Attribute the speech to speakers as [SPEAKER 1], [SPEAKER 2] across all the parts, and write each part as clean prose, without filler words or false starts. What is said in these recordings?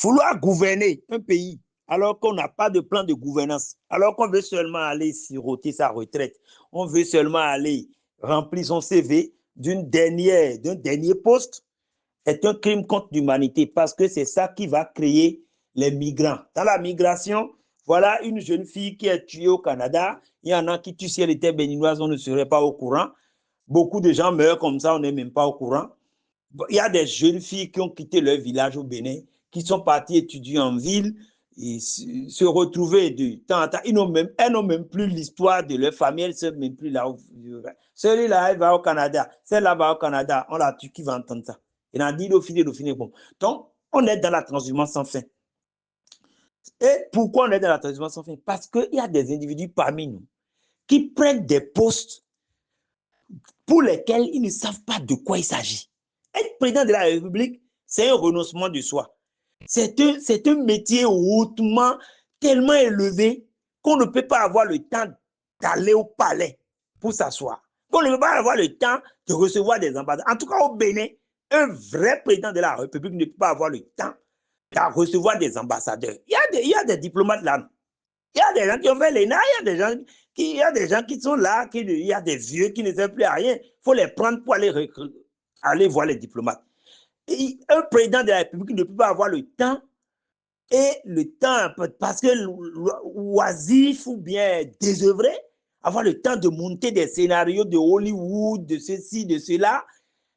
[SPEAKER 1] Vouloir gouverner un pays alors qu'on n'a pas de plan de gouvernance, alors qu'on veut seulement aller siroter sa retraite, on veut seulement aller remplir son CV d'un dernier poste, est un crime contre l'humanité parce que c'est ça qui va créer les migrants. Dans la migration, voilà une jeune fille qui est tuée au Canada. Il y en a qui tuent si elle était béninoise, on ne serait pas au courant. Beaucoup de gens meurent comme ça, on n'est même pas au courant. Il y a des jeunes filles qui ont quitté leur village au Bénin, qui sont parties étudier en ville et se retrouver de temps en temps. Elles n'ont même plus l'histoire de leur famille, elles ne savent même plus là où. Celui-là, elle va au Canada, celle-là va au Canada, on la tue, qui va entendre ça? Il a dit Dauphine. Bon. Donc, on est dans la transhumance sans fin. Et pourquoi on est dans la transhumance sans fin? Parce qu'il y a des individus parmi nous qui prennent des postes pour lesquels ils ne savent pas de quoi il s'agit. Être président de la République, c'est un renoncement de soi. C'est un métier hautement, tellement élevé qu'on ne peut pas avoir le temps d'aller au palais pour s'asseoir. Qu'on ne peut pas avoir le temps de recevoir des ambassadeurs. En tout cas, au Bénin, un vrai président de la République ne peut pas avoir le temps de recevoir des ambassadeurs. Il y a des diplomates là. Il y a des gens qui ont fait l'ENA, il y a des gens qui sont là, il y a des vieux qui ne servent plus à rien. Il faut les prendre pour aller voir les diplomates. Et un président de la République ne peut pas avoir le temps, parce que oisif ou bien désœuvré, avoir le temps de monter des scénarios de Hollywood, de ceci, de cela,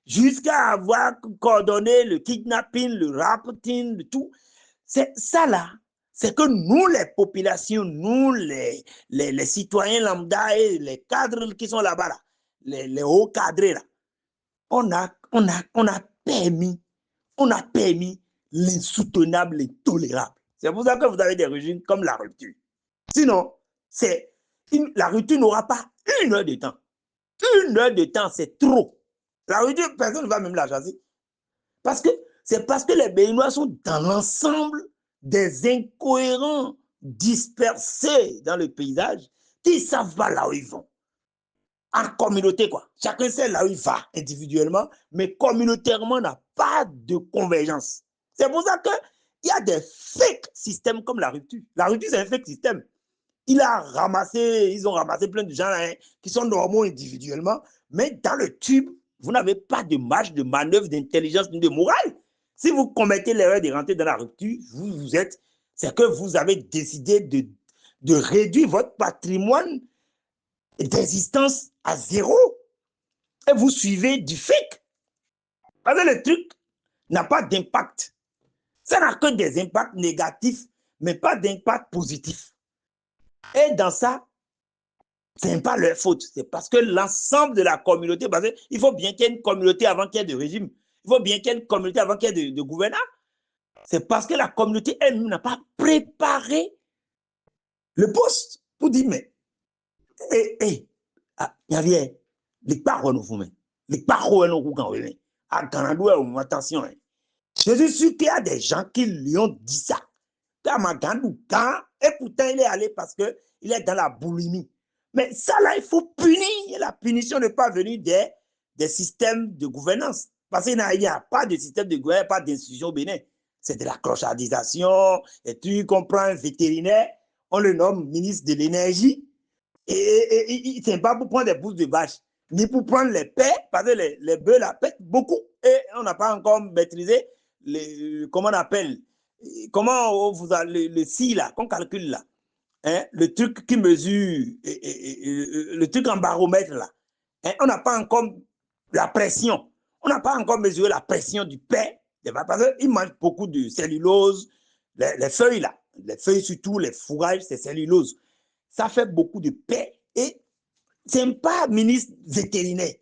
[SPEAKER 1] jusqu'à avoir coordonné le kidnapping, le rapting, le tout. C'est ça là. C'est que nous, les populations, nous, les citoyens lambda et les cadres qui sont là-bas, là, les hauts cadrés, là, on a permis l'insoutenable, l'intolérable. C'est pour ça que vous avez des régimes comme la rupture. Sinon, la rupture n'aura pas 1 heure de temps. 1 heure de temps, c'est trop. La rupture, personne ne va même la chasser. C'est parce que les Béninois sont dans l'ensemble des incohérents dispersés dans le paysage qui ne savent pas là où ils vont. En communauté, quoi. Chacun sait là où il va individuellement, mais communautairement, on n'a pas de convergence. C'est pour ça qu'il y a des fake systèmes comme la rupture. La rupture, c'est un fake système. Ils ont ramassé plein de gens hein, qui sont normaux individuellement, mais dans le tube, vous n'avez pas de marge de manœuvre, d'intelligence ni de morale. Si vous commettez l'erreur de rentrer dans la rupture, c'est que vous avez décidé de réduire votre patrimoine d'existence à 0 et vous suivez du fake. Parce que le truc n'a pas d'impact. Ça n'a que des impacts négatifs, mais pas d'impact positif. Et dans ça, ce n'est pas leur faute. C'est parce que l'ensemble de la communauté, parce qu'il faut bien qu'il y ait une communauté avant qu'il y ait de régime. Il faut bien qu'il y ait une communauté avant qu'il y ait de gouvernants. C'est parce que la communauté elle n'a pas préparé le poste pour dire, mais, il y avait les parents nous font, les parents nous font, attention. Je suis sûr qu'il y a des gens qui lui ont dit ça. Et pourtant, il est allé parce qu'il est dans la boulimie. Mais ça, là, il faut punir. La punition n'est pas venue des systèmes de gouvernance. Parce qu'il n'y a pas de système de gouvernance, pas d'institution au Bénin. C'est de la clochardisation. Et tu comprends un vétérinaire, on le nomme ministre de l'énergie. Et c'est pas pour prendre des pousses de vache, ni pour prendre les paix, parce que les bœufs la pètent beaucoup. Et on n'a pas encore maîtrisé, comment on appelle, comment vous avez le si là, qu'on calcule là. Hein, le truc qui mesure, le truc en baromètre là, hein, on n'a pas encore la pression. On n'a pas encore mesuré la pression du paix, parce qu'il mange beaucoup de cellulose, les feuilles là, les feuilles surtout, les fourrages, c'est cellulose. Ça fait beaucoup de paix et c'est pas ministre vétérinaire,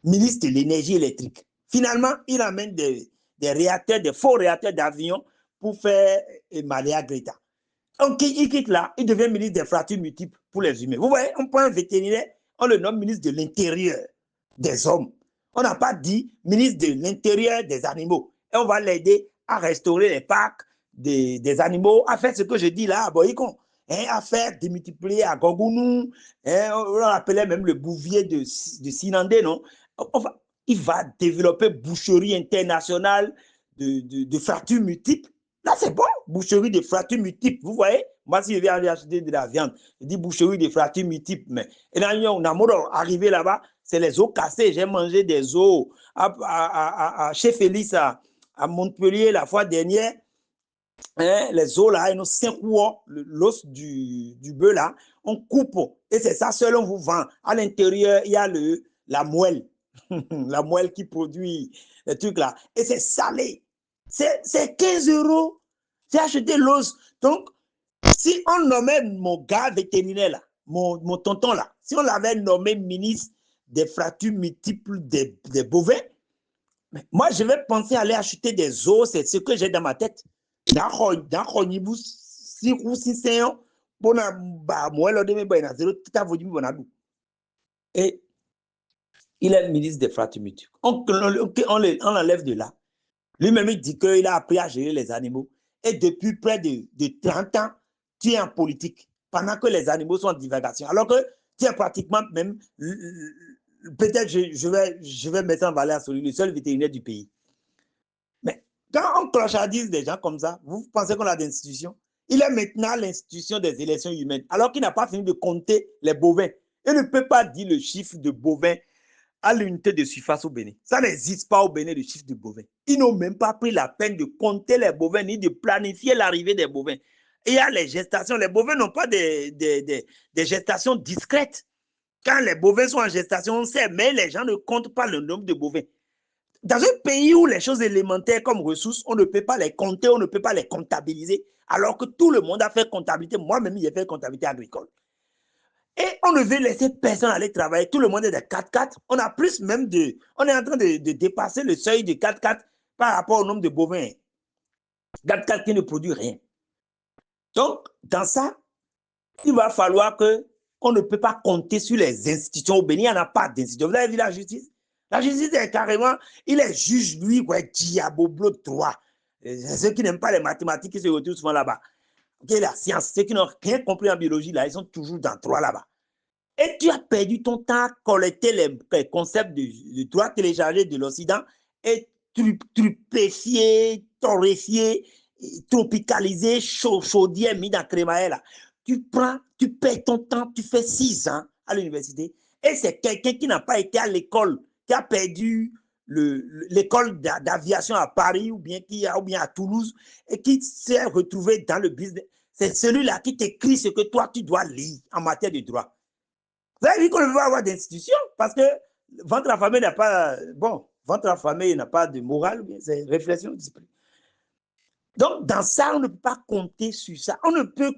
[SPEAKER 1] ministre de l'énergie électrique. Finalement, il amène des réacteurs, des faux réacteurs d'avion pour faire Maléa Greta. Donc, il quitte là, il devient ministre des fractures multiples pour les humains. Vous voyez, on prend un vétérinaire, on le nomme ministre de l'Intérieur des hommes. On n'a pas dit ministre de l'Intérieur des animaux. Et on va l'aider à restaurer les parcs des animaux, à faire ce que je dis là à Boycon, hein, à faire démultiplier à Gongounou, hein, on l'appelait même le bouvier de Sinandé, non? Il va développer boucherie internationale de fractures multiples. Là, c'est bon. Boucherie de fractures multiples. Vous voyez, moi, si je vais aller acheter de la viande, je dis boucherie de fractures multiples. Mais et là, on a arrivé là-bas, c'est les os cassés. J'ai mangé des os chez Félix à Montpellier la fois dernière. Hein, les os là, ils ont 5 os, l'os du bœuf là, on coupe. Et c'est ça seul, on vous vend. À l'intérieur, il y a la moelle. La moelle qui produit les trucs là. Et c'est salé. C'est 15 €. J'ai acheté l'os. Donc, si on nommait mon gars vétérinaire là, mon tonton là, si on l'avait nommé ministre des fractures multiples des bovins, moi je vais penser à aller acheter des os, c'est ce que j'ai dans ma tête. Et il est ministre des fractures multiples. On l'enlève de là. Lui-même, il dit qu'il a appris à gérer les animaux. Et depuis près de 30 ans, tu es en politique, pendant que les animaux sont en divagation. Alors que tu es pratiquement même, peut-être je vais mettre en valeur celui, le seul vétérinaire du pays. Mais quand on clochardise des gens comme ça, vous pensez qu'on a des institutions? Il est maintenant l'institution des élections humaines, alors qu'il n'a pas fini de compter les bovins. Il ne peut pas dire le chiffre de bovins à l'unité de surface au Bénin. Ça n'existe pas au Bénin, le chiffre de bovins. Ils n'ont même pas pris la peine de compter les bovins ni de planifier l'arrivée des bovins. Et il y a les gestations. Les bovins n'ont pas des gestations discrètes. Quand les bovins sont en gestation, on sait, mais les gens ne comptent pas le nombre de bovins. Dans un pays où les choses élémentaires comme ressources, on ne peut pas les compter, on ne peut pas les comptabiliser, alors que tout le monde a fait comptabilité. Moi-même, j'ai fait comptabilité agricole. Et on ne veut laisser personne aller travailler. Tout le monde est de 4x4. On a plus même on est en train de dépasser le seuil de 4x4 par rapport au nombre de bovins. 4x4 qui ne produit rien. Donc, dans ça, il va falloir qu'on ne peut pas compter sur les institutions au Bénin. Il n'y en a pas d'institutions. Vous avez vu la justice? La justice est carrément, il est juge, lui, ouais, diabolo 3. Ceux qui n'aiment pas les mathématiques qui se retrouvent souvent là-bas. Okay, la science, ceux qui n'ont rien compris en biologie, là, ils sont toujours dans 3 là-bas. Et tu as perdu ton temps à collecter les concepts de droit téléchargé de l'Occident et trupéfié, torréfié, tropicalisé, chaudier, mis dans crémaillère là. Tu perds ton temps, tu fais 6 ans à l'université et c'est quelqu'un qui n'a pas été à l'école, qui a perdu l'école d'aviation à Paris ou bien à Toulouse et qui s'est retrouvé dans le business. C'est celui-là qui t'écrit ce que toi tu dois lire en matière de droit. Vous avez vu qu'on ne veut pas avoir d'institution parce que ventre affamé n'a pas, ventre affamé n'a pas de morale, c'est réflexion d'esprit. Donc, dans ça, on ne peut pas compter sur ça. On ne peut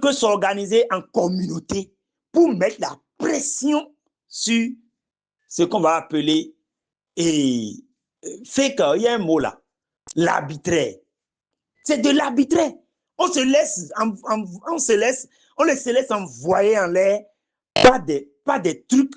[SPEAKER 1] que s'organiser en communauté pour mettre la pression sur ce qu'on va appeler, il y a un mot là, l'arbitraire. C'est de l'arbitraire. On se laisse envoyer en l'air pas des trucs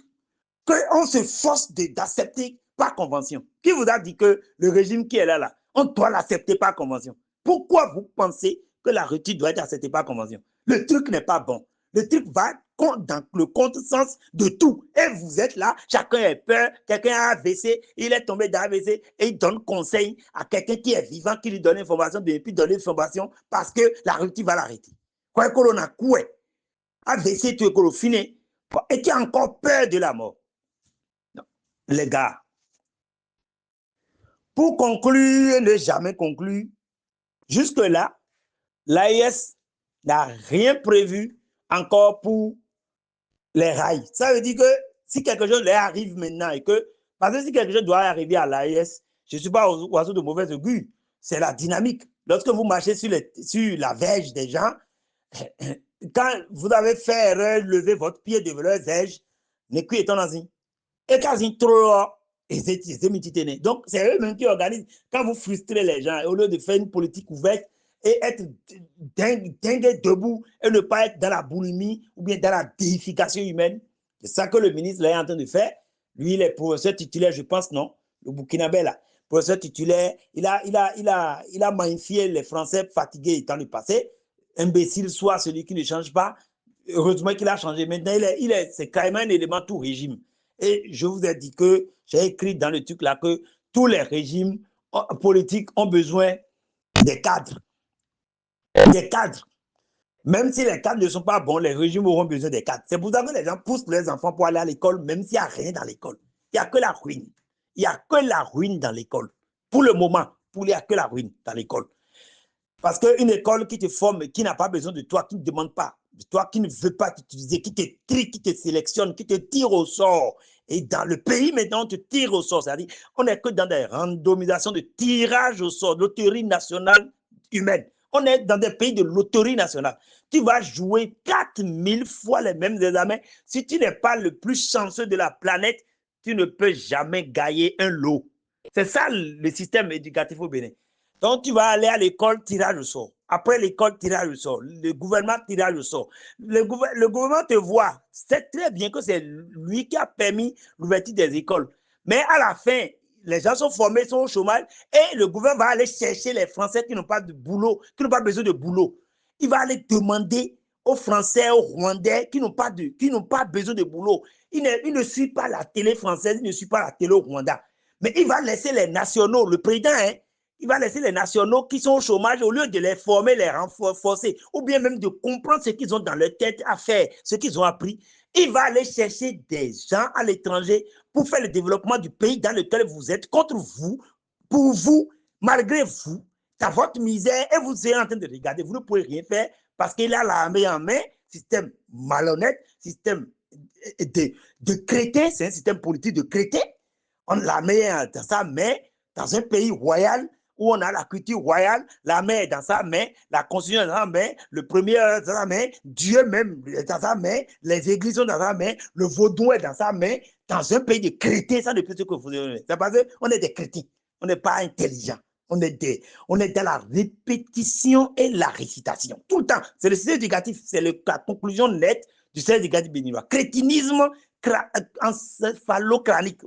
[SPEAKER 1] qu'on se force d'accepter par convention. Qui vous a dit que le régime qui est là, on doit l'accepter par convention? Pourquoi vous pensez que la rupture doit être acceptée par convention? Le truc n'est pas bon. Le truc va dans le contresens de tout. Et vous êtes là, chacun a peur, quelqu'un a AVC, il est tombé d'AVC et il donne conseil à quelqu'un qui est vivant, qui lui donne information, et puis donne information parce que la rupture va l'arrêter. Quoi que l'on a coué, AVC, tu es fini, et tu as encore peur de la mort. Non. Les gars, pour conclure, ne jamais conclure, jusque-là, l'AIS n'a rien prévu encore pour les rails. Ça veut dire que si quelque chose leur arrive maintenant et que, parce que si quelque chose doit arriver à l'AIS, je ne suis pas oiseau de mauvaise augure, c'est la dynamique. Lorsque vous marchez sur la verge des gens, quand vous avez fait erreur, lever votre pied devant leur verge, ne cuit étant dans une. Et quand ils trop, donc c'est eux-mêmes qui organisent. Quand vous frustrez les gens, au lieu de faire une politique ouverte et être dingue debout et ne pas être dans la boulimie ou bien dans la déification humaine, c'est ça que le ministre là est en train de faire. Lui, il est professeur titulaire, je pense, non? Le Burkinabé là, professeur titulaire, il a magnifié les Français fatigués dans le passé. Imbécile soit celui qui ne change pas. Heureusement qu'il a changé. Maintenant, c'est carrément un élément tout régime. Et je vous ai dit que j'ai écrit dans le truc là que tous les régimes politiques ont besoin des cadres. Des cadres. Même si les cadres ne sont pas bons, les régimes auront besoin des cadres. C'est pour ça que les gens poussent leurs enfants pour aller à l'école, même s'il n'y a rien dans l'école. Il n'y a que la ruine. Il n'y a que la ruine dans l'école. Pour le moment, il n'y a que la ruine dans l'école. Parce qu'une école qui te forme, qui n'a pas besoin de toi, qui ne demande pas de toi, qui ne veut pas t'utiliser, qui te trie, qui te sélectionne, qui te tire au sort. Et dans le pays, maintenant, on te tire au sort. C'est-à-dire, on n'est que dans des randomisations de tirage au sort, loterie nationale humaine. On est dans des pays de loterie nationale. Tu vas jouer 4000 fois les mêmes examens. Si tu n'es pas le plus chanceux de la planète, tu ne peux jamais gagner un lot. C'est ça le système éducatif au Bénin. Donc, tu vas aller à l'école, tirage au sort. Après l'école, tirage au sort. Le gouvernement, tirage au sort. Le gouvernement te voit. C'est très bien que c'est lui qui a permis l'ouverture des écoles. Mais à la fin, les gens sont formés, sont au chômage, et le gouvernement va aller chercher les Français qui n'ont pas de boulot, qui n'ont pas besoin de boulot. Il va aller demander aux Français, aux Rwandais qui n'ont pas besoin de boulot. Il ne suit pas la télé française, il ne suit pas la télé au Rwanda. Mais il va laisser les nationaux, le président, il va laisser les nationaux qui sont au chômage, au lieu de les former, les renforcer, ou bien même de comprendre ce qu'ils ont dans leur tête à faire, ce qu'ils ont appris. Il va aller chercher des gens à l'étranger pour faire le développement du pays dans lequel vous êtes, contre vous, pour vous, malgré vous, dans votre misère, et vous êtes en train de regarder, vous ne pouvez rien faire parce qu'il a l'armée en main, système malhonnête, système de crétin, c'est un système politique de crétin. On la met dans sa main, dans un pays royal, où on a la culture royale, la main est dans sa main, la constitution est dans sa main, le premier est dans sa main, Dieu même est dans sa main, les églises sont dans sa main, le vaudou est dans sa main, dans un pays de chrétiens, ça depuis ce que vous avez. C'est parce qu'on est des chrétiens, on n'est pas intelligents. On est dans la répétition et la récitation. Tout le temps. C'est le système éducatif, c'est la conclusion nette du système éducatif béninois. Crétinisme encéphalocranique.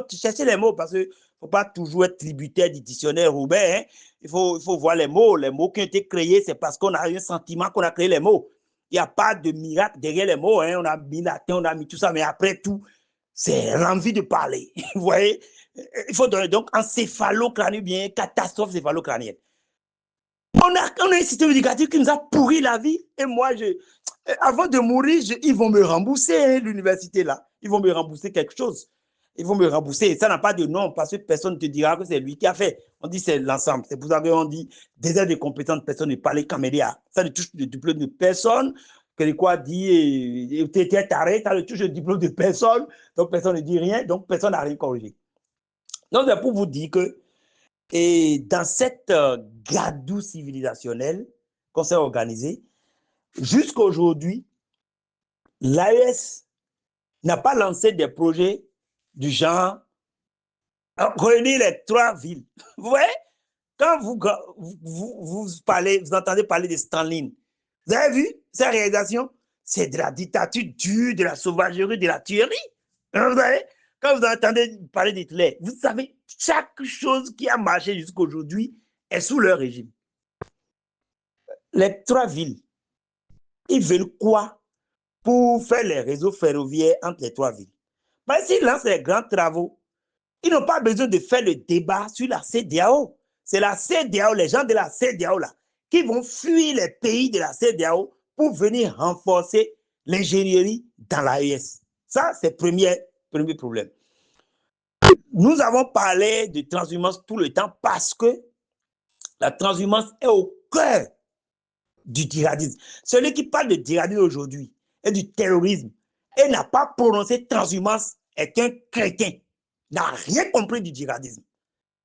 [SPEAKER 1] Tu cherches les mots parce que faut pas toujours être tributaire du dictionnaire Roubaix. Hein. Il faut voir les mots. Les mots qui ont été créés, c'est parce qu'on a eu un sentiment qu'on a créé les mots. Il n'y a pas de miracle derrière les mots. Hein. On a mis latin, on a mis tout ça, mais après tout, c'est l'envie de parler. Vous voyez? Il faut donc encéphalocranie, bien catastrophe céphalocranienne. On a un système éducatif qui nous a pourri la vie. Et moi, avant de mourir, ils vont me rembourser, hein, l'université là. Ils vont me rembourser quelque chose. Ils vont me rembourser. Et ça n'a pas de nom parce que personne ne te dira que c'est lui qui a fait. On dit c'est l'ensemble. C'est pour ça qu'on dit des aides de compétences, personne ne parle camélia. Ça ne touche le diplôme de personne. Que quoi dit, tu es taré, ça ne touche le diplôme de personne. Donc personne ne dit rien. Donc personne n'a rien corrigé. Donc c'est pour vous dire que et dans cette gadoue civilisationnelle qu'on s'est organisée, jusqu'à aujourd'hui, l'AES n'a pas lancé des projets du genre réunir les 3 villes. Vous voyez, quand vous entendez parler de Staline, vous avez vu sa réalisation? C'est de la dictature dure, de la sauvagerie, de la tuerie. Vous voyez, quand vous entendez parler d'Hitler, vous savez, chaque chose qui a marché jusqu'à aujourd'hui est sous leur régime. Les 3 villes, ils veulent quoi pour faire les réseaux ferroviaires entre les 3 villes? Parce qu'ils lancent les grands travaux, ils n'ont pas besoin de faire le débat sur la CEDEAO. C'est la CEDEAO, les gens de la CEDEAO là, qui vont fuir les pays de la CEDEAO pour venir renforcer l'ingénierie dans l'AES. Ça, c'est le premier problème. Nous avons parlé de transhumance tout le temps parce que la transhumance est au cœur du djihadisme. Celui qui parle de djihadisme aujourd'hui et du terrorisme et n'a pas prononcé transhumance est un chrétien, n'a rien compris du djihadisme.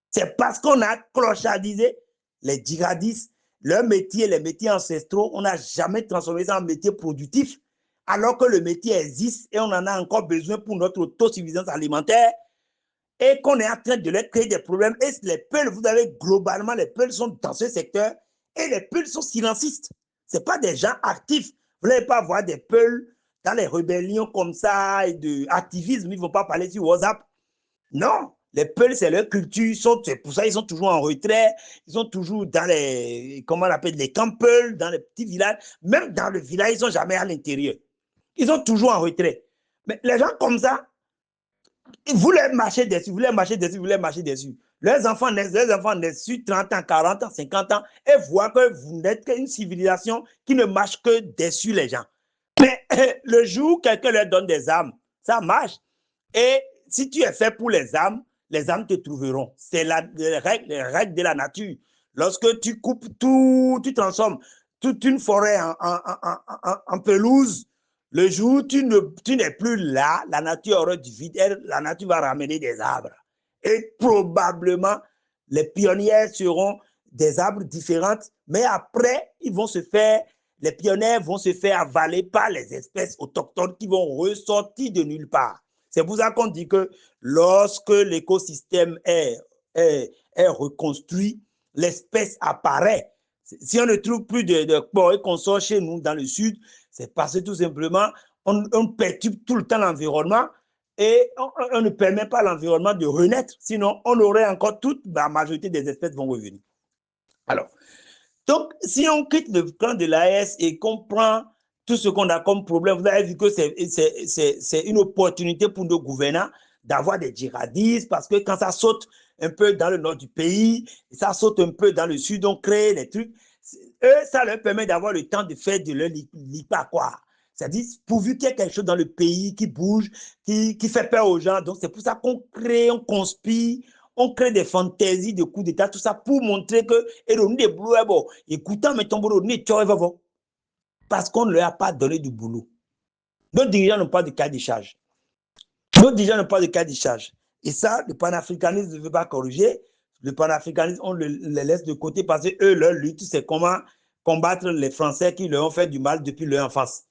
[SPEAKER 1] C'est parce qu'on a clochardisé les djihadistes, leur métier, les métiers ancestraux, on n'a jamais transformé ça en métier productif, alors que le métier existe et on en a encore besoin pour notre autosuffisance alimentaire, et qu'on est en train de leur créer des problèmes. Et les Peuls, vous avez globalement, les Peuls sont dans ce secteur, et les Peuls sont silencistes. Ce n'est pas des gens actifs. Vous n'allez pas voir des Peuls dans les rébellions comme ça, et de activisme, ils ne vont pas parler sur WhatsApp. Non, les Peuls, c'est leur culture, c'est pour ça qu'ils sont toujours en retrait, ils sont toujours dans les, comment on appelle, les camps Peuls, dans les petits villages, même dans le village, ils ne sont jamais à l'intérieur. Ils sont toujours en retrait. Mais les gens comme ça, vous les marchez dessus, vous les marchez dessus, vous les marchez dessus. Les enfants naissent sur 30 ans, 40 ans, 50 ans et voient que vous n'êtes qu'une civilisation qui ne marche que dessus les gens. Mais le jour où quelqu'un leur donne des armes, ça marche. Et si tu es fait pour les âmes te trouveront. C'est les règles de la nature. Lorsque tu coupes tout, tu transformes toute une forêt en pelouse, le jour où tu n'es plus là, la nature aura du vide, la nature va ramener des arbres. Et probablement, les pionnières seront des arbres différentes, mais après, les pionnières vont se faire avaler par les espèces autochtones qui vont ressortir de nulle part. C'est pour ça qu'on dit que lorsque l'écosystème est reconstruit, l'espèce apparaît. Si on ne trouve plus de porcs qu'on sort chez nous dans le sud, c'est parce que tout simplement, on perturbe tout le temps l'environnement et on ne permet pas à l'environnement de renaître. Sinon, on aurait encore toute la majorité des espèces vont revenir. Alors, donc, si on quitte le camp de l'AES et qu'on prend tout ce qu'on a comme problème, vous avez vu que c'est une opportunité pour nos gouvernants d'avoir des djihadistes parce que quand ça saute un peu dans le nord du pays, ça saute un peu dans le sud, on crée des trucs. Eux, ça leur permet d'avoir le temps de faire de leur lipa, quoi. C'est-à-dire, pourvu qu'il y ait quelque chose dans le pays qui bouge, qui fait peur aux gens. Donc, c'est pour ça qu'on crée, on conspire, on crée des fantaisies de coups d'État, tout ça pour montrer que, écoutant, mais ton boulot, parce qu'on ne leur a pas donné du boulot. Nos dirigeants n'ont pas de cas de charge. Nos dirigeants n'ont pas de cas de charge. Et ça, le panafricanisme ne veut pas corriger. Le panafricanisme, on les laisse de côté parce que eux, leur lutte, c'est comment combattre les Français qui leur ont fait du mal depuis leur enfance,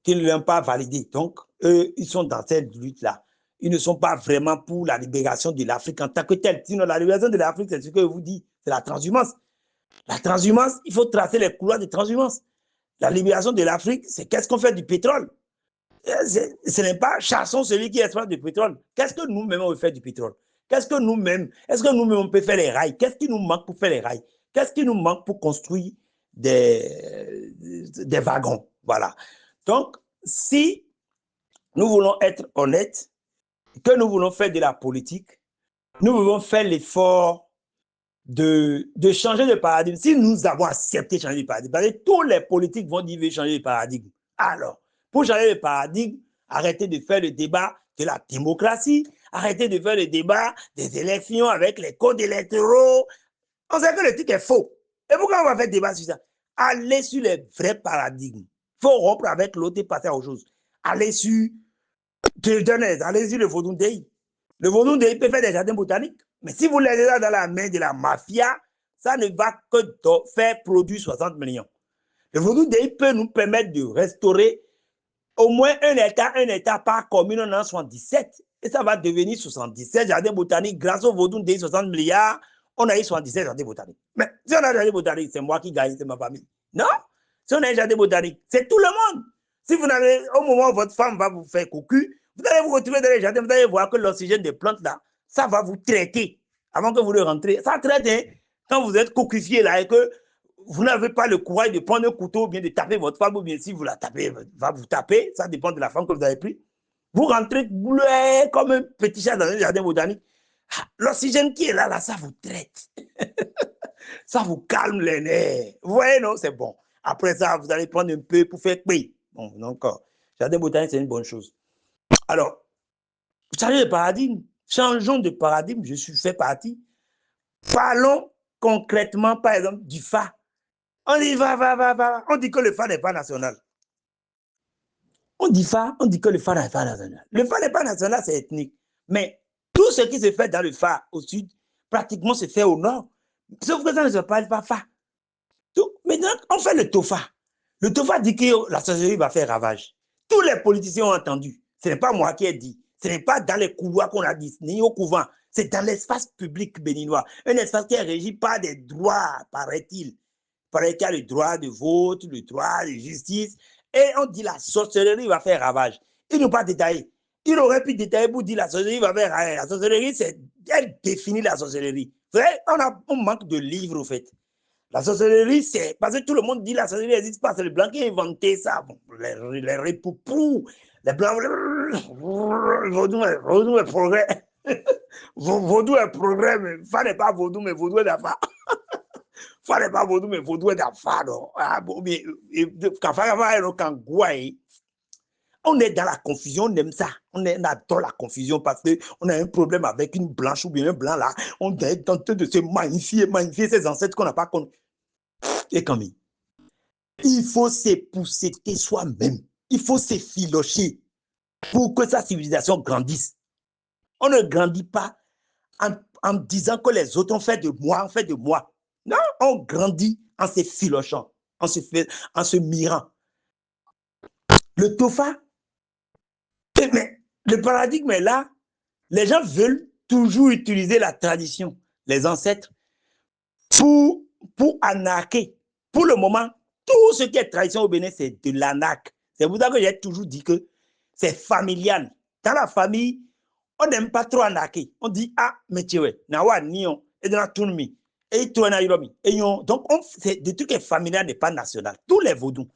[SPEAKER 1] qui ne l'ont pas validé. Donc, eux, ils sont dans cette lutte-là. Ils ne sont pas vraiment pour la libération de l'Afrique en tant que telle. Sinon, la libération de l'Afrique, c'est ce que je vous dis, c'est la transhumance. La transhumance, il faut tracer les couloirs de transhumance. La libération de l'Afrique, c'est qu'est-ce qu'on fait du pétrole? Ce n'est pas chassons celui qui exploite du pétrole. Qu'est-ce que nous-mêmes on veut faire du pétrole? Qu'est-ce que nous-mêmes, est-ce que nous-mêmes on peut faire les rails? Qu'est-ce qui nous manque pour faire les rails? Qu'est-ce qui nous manque pour construire des wagons? Voilà. Donc, si nous voulons être honnêtes, que nous voulons faire de la politique, nous voulons faire l'effort de changer de paradigme. Si nous avons accepté de changer de paradigme, parce que tous les politiques vont dire changer de paradigme. Alors, pour changer de paradigme, arrêtez de faire le débat de la démocratie, arrêtez de faire le débat des élections avec les codes électoraux. On sait que le truc est faux. Et pourquoi on va faire débat sur ça? Allez sur les vrais paradigmes. Il faut rompre avec l'autre et passer à autre chose. Allez sur le Vodun-Dei. Le Vodun-Dei peut faire des jardins botaniques. Mais si vous laissez ça dans la main de la mafia, ça ne va que faire produire 60 millions. Le Vodun-Dei peut nous permettre de restaurer au moins un état par commune en 77. Et ça va devenir 77 jardins botaniques. Grâce au Vodun-Dei, 60 milliards, on a eu 77 jardins botaniques. Mais si on a un jardin botanique, c'est moi qui gagne, c'est ma famille. Non, si on a un jardin botanique, c'est tout le monde. Si vous n'avez, au moment où votre femme va vous faire cocu, vous allez vous retrouver dans les jardins, vous allez voir que l'oxygène des plantes là, ça va vous traiter avant que vous ne rentrez. Ça traite, hein, quand vous êtes coquifié là et que vous n'avez pas le courage de prendre un couteau ou bien de taper votre femme ou bien si vous la tapez, va vous taper, ça dépend de la femme que vous avez pris. Vous rentrez bleu comme un petit chat dans un jardin botanique. L'oxygène qui est là, ça vous traite. Ça vous calme les nerfs. Vous voyez, non, c'est bon. Après ça, vous allez prendre un peu pour faire cuire. Bon, donc, jardin botanique, c'est une bonne chose. Alors, changer de paradigme. Changeons de paradigme, je suis fait partie. Parlons concrètement, par exemple, du FA. On dit va. On dit que le FA n'est pas national. On dit que le FA n'est pas national. Le FA n'est pas national, c'est ethnique. Mais tout ce qui se fait dans le FA au sud, pratiquement se fait au nord. Sauf que ça ne se parle pas FA. Donc, maintenant, on fait le TOFA. Le TOFA dit que la sorcellerie va faire ravage. Tous les politiciens ont entendu. Ce n'est pas moi qui ai dit. Ce n'est pas dans les couloirs qu'on a dit, ni au couvent. C'est dans l'espace public béninois. Un espace qui est régi par des droits, paraît-il. Il paraît qu'il y a le droit de vote, le droit de justice. Et on dit la sorcellerie va faire ravage. Ils n'ont pas détaillé. Il aurait pu détailler pour dire la sorcellerie va faire ravage. La sorcellerie, elle définit la sorcellerie. Vous savez, on manque de livres, au fait. La sorcellerie, c'est parce que tout le monde dit la sorcellerie n'existe pas. C'est le blanc qui a inventé ça. Bon, les ripoupous, les blancs, progrès. Vaudou est progrès, mais fallait pas vaudou, mais vaudou est d'affaires. Fallait pas vaudou, mais vaudou est d'affaires. Ah, bon, mais on est dans la confusion, on aime ça. On adore la confusion parce qu'on a un problème avec une blanche ou bien un blanc là. On est en train de se magnifier ses ancêtres qu'on n'a pas connus. Et comme il faut s'épousseter soi-même. Il faut s'effilocher pour que sa civilisation grandisse. On ne grandit pas en disant que les autres ont fait de moi, ont fait de moi. Non, on grandit en s'effilochant, en se mirant. Le Tofa, mais le paradigme est là. Les gens veulent toujours utiliser la tradition, les ancêtres, pour anarquer. Pour le moment, tout ce qui est tradition au Bénin, c'est de l'anarque. C'est pour ça que j'ai toujours dit que c'est familial. Dans la famille, on n'aime pas trop anarquer. On dit, ah, mais tu vois, nawa nion, et dans la tourmi, et tu en yomi. Donc, c'est des trucs familial n'est pas national. Tous les vaudous.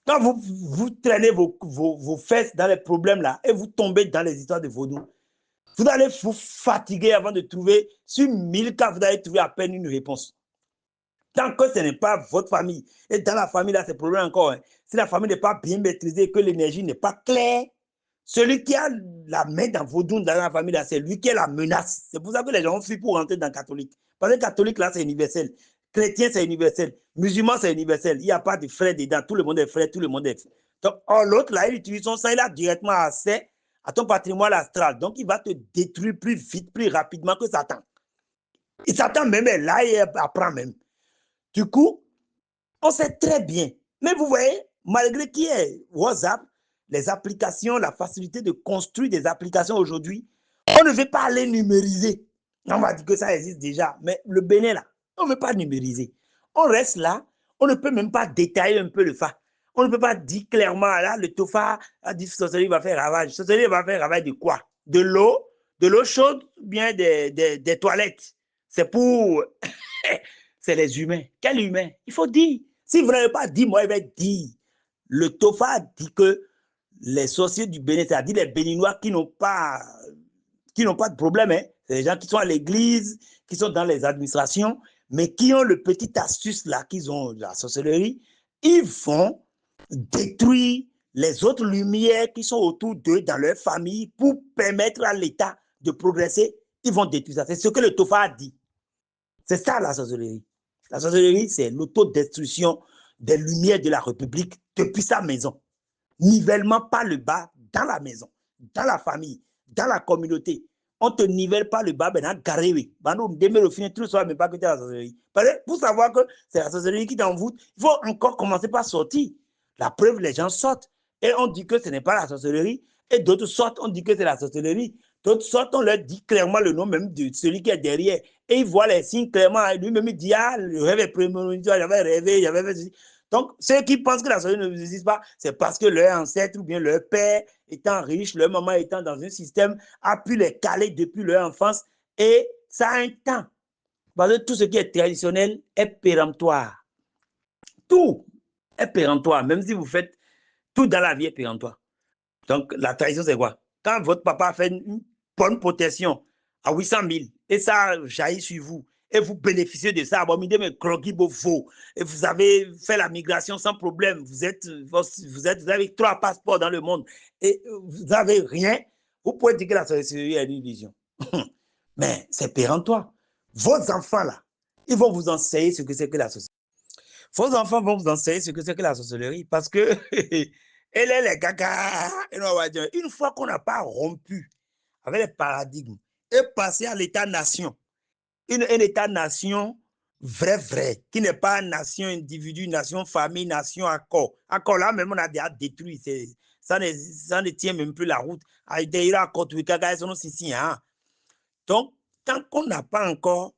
[SPEAKER 1] Quand vous traînez vos fesses dans les problèmes là, et vous tombez dans les histoires de vaudous, vous allez vous fatiguer avant de trouver, sur 1000 cas, vous allez trouver à peine une réponse. Tant que ce n'est pas votre famille, et dans la famille, là, c'est problème encore. Hein. Si la famille n'est pas bien maîtrisée, que l'énergie n'est pas claire, celui qui a la main dans vaudou dans la famille, là, c'est lui qui est la menace. C'est pour ça que les gens fuient pour rentrer dans le catholique. Parce que le catholique, là, c'est universel. Chrétien, c'est universel. Musulman, c'est universel. Il n'y a pas de frère dedans. Tout le monde est frère, tout le monde est frère. Donc, l'autre, là, il utilise son sang, il a directement accès à ton patrimoine astral. Donc, il va te détruire plus vite, plus rapidement que Satan. Et Satan même est là et apprend même. Du coup, on sait très bien. Mais vous voyez, malgré qu'il y ait WhatsApp, les applications, la facilité de construire des applications aujourd'hui, on ne veut pas les numériser. On va dire que ça existe déjà. Mais le Bénin, là, on ne veut pas numériser. On reste là, on ne peut même pas détailler un peu le fa. On ne peut pas dire clairement, là, le Tofa a dit que sorcellerie va faire ravage. Sorcellerie va faire ravage de quoi? De l'eau chaude, bien des toilettes. C'est pour... c'est les humains. Quel humain? Il faut dire. Si vous n'avez pas dit, moi, il va dire. Le Tofa a dit que les sorciers du Bénin, c'est-à-dire les Béninois qui n'ont pas de problème, hein. C'est les gens qui sont à l'église, qui sont dans les administrations, mais qui ont le petit astuce là, qu'ils ont la sorcellerie, ils vont détruire les autres lumières qui sont autour d'eux dans leur famille pour permettre à l'État de progresser. Ils vont détruire ça. C'est ce que le Tofa a dit. C'est ça la sorcellerie. La sorcellerie, c'est l'autodestruction des lumières de la République depuis sa maison. Nivellement par le bas dans la maison, dans la famille, dans la communauté. On ne te nivelle pas le bas, maintenant, carré. Tout ça, mais pas que tu as la sorcellerie. Pour savoir que c'est la sorcellerie qui t'envoûte, il faut encore commencer par sortir. La preuve, les gens sortent. Et on dit que ce n'est pas la sorcellerie. Et d'autres sortent, on dit que c'est la sorcellerie. D'autres sortent, on leur dit clairement le nom même de celui qui est derrière. Et ils voient les signes clairement. Lui-même, il dit, ah, le rêve est prémonitoire, j'avais rêvé, j'avais fait ceci. Donc, ceux qui pensent que la sorcellerie n'existe pas, c'est parce que leur ancêtre ou bien leur père étant riche, leur maman étant dans un système, a pu les caler depuis leur enfance. Et ça a un temps. Parce que tout ce qui est traditionnel est péremptoire. Tout est péremptoire. Même si vous faites tout dans la vie est péremptoire. Donc, la tradition, c'est quoi? Quand votre papa fait une bonne protection à 800 000 et ça jaillit sur vous, et vous bénéficiez de ça, et vous avez fait la migration sans problème, vous avez 3 passeports dans le monde et vous n'avez rien, vous pouvez dire que la sorcellerie est une illusion. Mais c'est péremptoire. Vos enfants, là, ils vont vous enseigner ce que c'est que la sorcellerie. Vos enfants vont vous enseigner ce que c'est que la sorcellerie parce que elle est les caca. Une fois qu'on n'a pas rompu avec les paradigmes et passé à l'état-nation, un état-nation vrai, qui n'est pas nation individu, nation famille, nation accord. Accord là, même on a déjà détruit. Ça ne tient même plus la route. Donc, tant qu'on n'a pas encore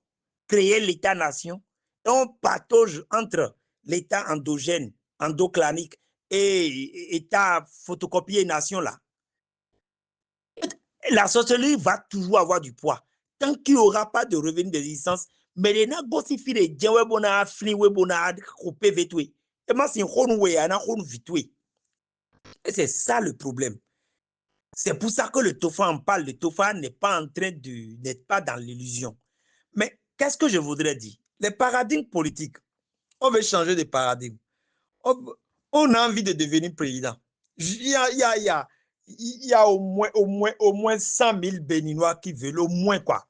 [SPEAKER 1] créé l'état-nation, on patauge entre l'état endogène, endoclanique et état photocopié nation là. La sorcellerie va toujours avoir du poids. Tant qu'il n'y aura pas de revenu de licence, mais les gens qui font des gens qui ont fait des gens et c'est ça le problème. C'est pour ça que le TOFA en parle. Le TOFA n'est pas dans l'illusion. Mais qu'est-ce que je voudrais dire? Les paradigmes politiques. On veut changer de paradigme. On a envie de devenir président. Il y a au moins 100 000 Béninois qui veulent, au moins quoi,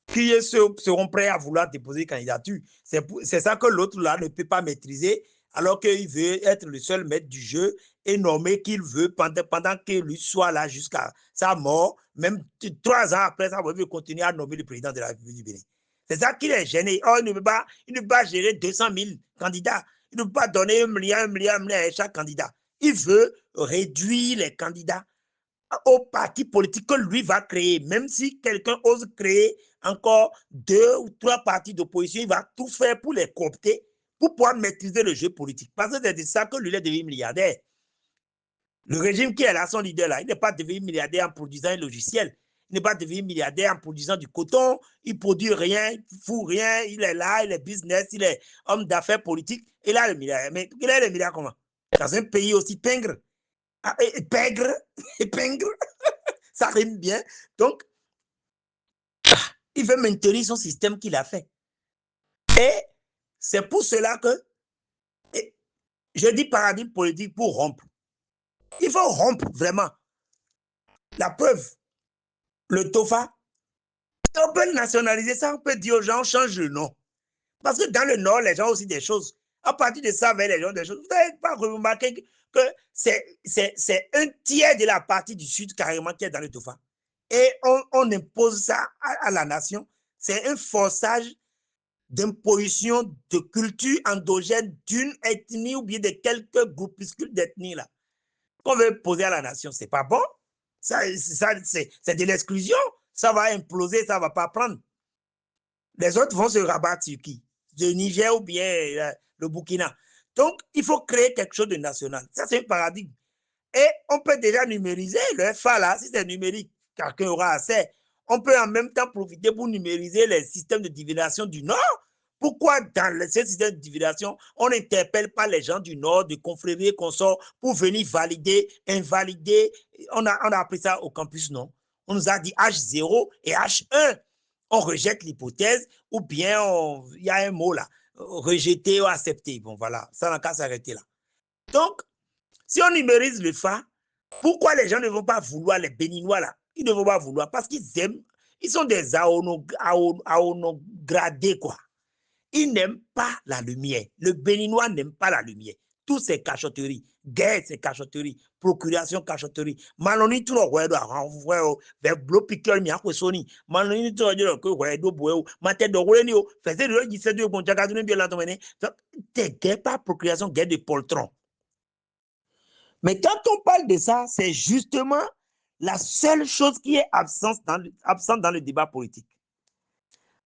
[SPEAKER 1] qui seront prêts à vouloir déposer candidature. C'est ça que l'autre là ne peut pas maîtriser, alors qu'il veut être le seul maître du jeu et nommer qu'il veut pendant qu'il lui soit là jusqu'à sa mort, même 3 ans après ça, il veut continuer à nommer le président de la République du Bénin. C'est ça qui est gêné. Oh, il ne peut pas gérer 200 000 candidats. Il ne peut pas donner 1 milliard à chaque candidat. Il veut réduire les candidats au parti politique que lui va créer. Même si quelqu'un ose créer encore 2 ou 3 partis d'opposition, il va tout faire pour les coopter, pour pouvoir maîtriser le jeu politique. Parce que c'est de ça que lui est devenu milliardaire. Le régime qui est là, son leader là, il n'est pas devenu milliardaire en produisant un logiciel. Il n'est pas devenu milliardaire en produisant du coton. Il ne produit rien, il ne fout rien. Il est là, il est business, il est homme d'affaires politique. Il a le milliard. Mais il a le milliard comment? Dans un pays aussi pingre. Pingre, ça rime bien. Donc, il veut maintenir son système qu'il a fait. Et c'est pour cela que je dis paradigme politique pour rompre. Il faut rompre vraiment. La preuve, le TOFA, on peut nationaliser ça, on peut dire aux gens, on change le nom. Parce que dans le Nord, les gens ont aussi des choses. À partir de ça, les gens des choses. Vous n'avez pas remarqué que c'est un tiers de la partie du Sud carrément qui est dans le TOFA. Et on impose ça à la nation. C'est un forçage d'imposition de culture endogène d'une ethnie ou bien de quelques groupuscules d'ethnie là qu'on veut poser à la nation. C'est pas bon. C'est de l'exclusion. Ça va imploser, ça va pas prendre. Les autres vont se rabattre sur qui? Le Niger ou bien le Burkina. Donc, il faut créer quelque chose de national. Ça, c'est un paradigme. Et on peut déjà numériser le FA là, si c'est numérique, quelqu'un aura assez. On peut en même temps profiter pour numériser les systèmes de divination du Nord. Pourquoi dans ces systèmes de divination, on n'interpelle pas les gens du Nord, de confréries et consorts, pour venir valider, invalider? On a appris ça au campus, non? On nous a dit H0 et H1. On rejette l'hypothèse ou bien il y a un mot là, rejeter ou accepter. Bon, voilà, ça n'a qu'à s'arrêter là. Donc, si on numérise le FA, pourquoi les gens ne vont pas vouloir, les Béninois là? Ils ne vont pas vouloir parce qu'ils aiment, ils sont des aonogradés, quoi. Ils n'aiment pas la lumière. Le Béninois n'aime pas la lumière. Toutes ces cachotteries, guerre, ces cachotteries, procuration, cachotterie. Maloni, tout le monde, vers blo piqueur, mi akwesoni. Maloni, tout le monde, que do boyo, maté de rouleni, faisait le disait de bon jagadune bien l'entomene. C'est guerre par procuration, guerre de poltron. Mais quand on parle de ça, c'est justement la seule chose qui est absente dans le débat politique.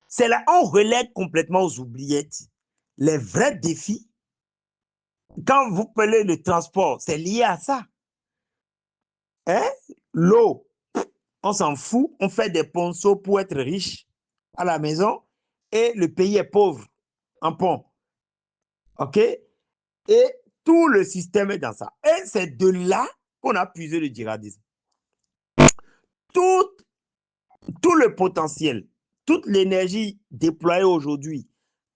[SPEAKER 1] C'est là on relègue complètement aux oubliettes les vrais défis. Quand vous parlez de transport, c'est lié à ça. Hein? L'eau, on s'en fout, on fait des ponceaux pour être riche à la maison et le pays est pauvre en pont. OK? Et tout le système est dans ça. Et c'est de là qu'on a puisé le djihadisme. Tout le potentiel, toute l'énergie déployée aujourd'hui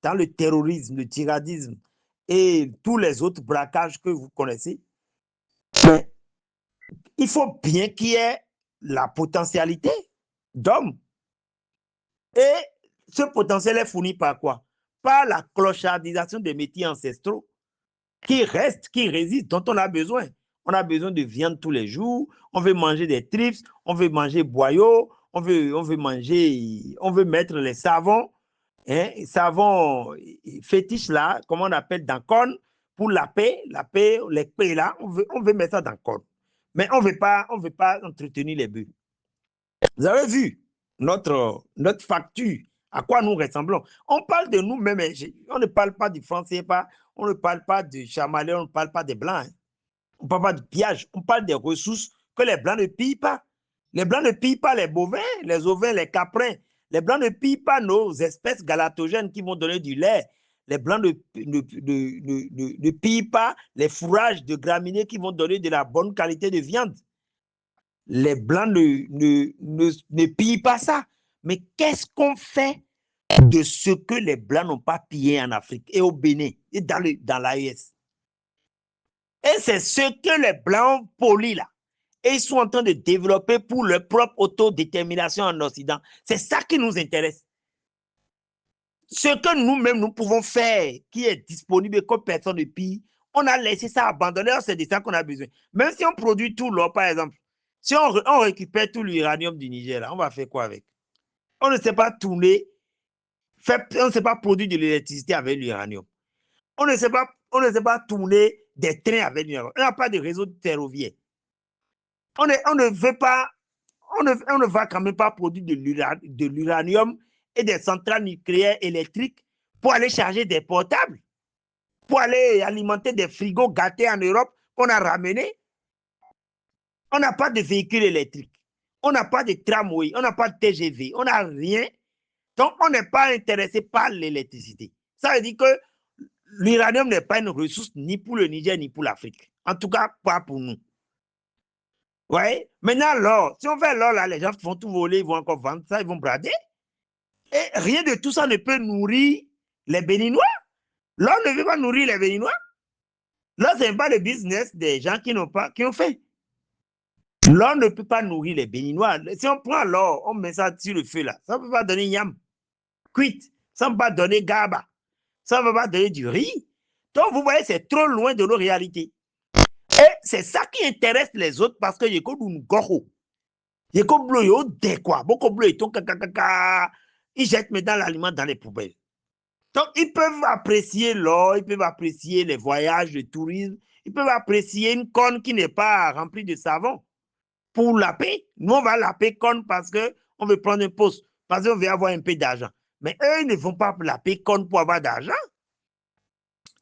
[SPEAKER 1] dans le terrorisme, le djihadisme et tous les autres braquages que vous connaissez, il faut bien qu'il y ait la potentialité d'hommes. Et ce potentiel est fourni par quoi? Par la clochardisation des métiers ancestraux qui restent, qui résistent, dont on a besoin. On a besoin de viande tous les jours, on veut manger des trips, on veut manger boyaux, on veut manger, on veut mettre les savons, hein, savons fétiches là, comme on appelle dans corne, pour la paix, les paix là, on veut mettre ça dans corne. Mais on veut pas entretenir les bœufs. Vous avez vu notre facture, à quoi nous ressemblons. On parle de nous-mêmes, on ne parle pas du français, on ne parle pas du chamalais, on ne parle pas des blancs. Hein. On ne parle pas de pillage, on parle des ressources que les blancs ne pillent pas. Les blancs ne pillent pas les bovins, les ovins, les caprins. Les blancs ne pillent pas nos espèces galatogènes qui vont donner du lait. Les blancs ne pillent pas les fourrages de graminées qui vont donner de la bonne qualité de viande. les Blancs ne pillent pas ça. Mais qu'est-ce qu'on fait de ce que les Blancs n'ont pas pillé en Afrique et au Bénin et dans l'AES? Et c'est ce que les Blancs polis là, et ils sont en train de développer pour leur propre autodétermination en Occident. C'est ça qui nous intéresse. Ce que nous-mêmes, nous pouvons faire, qui est disponible et que personne ne pille, on a laissé ça abandonné, c'est de ça qu'on a besoin. Même si on produit tout l'or, par exemple, si on récupère tout l'uranium du Niger, là, on va faire quoi avec? On ne sait pas tourner, on ne sait pas produire de l'électricité avec l'uranium. On ne sait pas tourner des trains avec l'uranium. On n'a pas de réseau ferroviaire. On ne veut pas, on ne va quand même pas produire de l'uranium et des centrales nucléaires électriques pour aller charger des portables, pour aller alimenter des frigos gâtés en Europe qu'on a ramenés. On n'a pas de véhicules électriques, on n'a pas de tramway, on n'a pas de TGV, on n'a rien. Donc, on n'est pas intéressé par l'électricité. Ça veut dire que l'uranium n'est pas une ressource ni pour le Niger ni pour l'Afrique. En tout cas, pas pour nous. Ouais. Maintenant, l'or, si on fait l'or, là, les gens vont tout voler, ils vont encore vendre ça, ils vont brader. Et rien de tout ça ne peut nourrir les Béninois. L'or ne veut pas nourrir les Béninois. L'or, ce n'est pas le business des gens qui ont fait. L'or ne peut pas nourrir les Béninois. Si on prend l'or, on met ça sur le feu, là, ça ne peut pas donner yam, cuite, ça ne peut pas donner gaba, ça ne peut pas donner du riz. Donc, vous voyez, c'est trop loin de nos réalités. Et c'est ça qui intéresse les autres parce que il y a comme goho. Il y a comme bleu, des quoi, beaucoup bleu, ils jettent maintenant l'aliment dans les poubelles. Donc, ils peuvent apprécier l'or, ils peuvent apprécier les voyages, le tourisme, ils peuvent apprécier une conne qui n'est pas remplie de savon. Pour la paix, nous, on va la paix conne parce qu'on veut prendre un poste, parce qu'on veut avoir un peu d'argent. Mais eux, ils ne vont pas la paix conne pour avoir d'argent.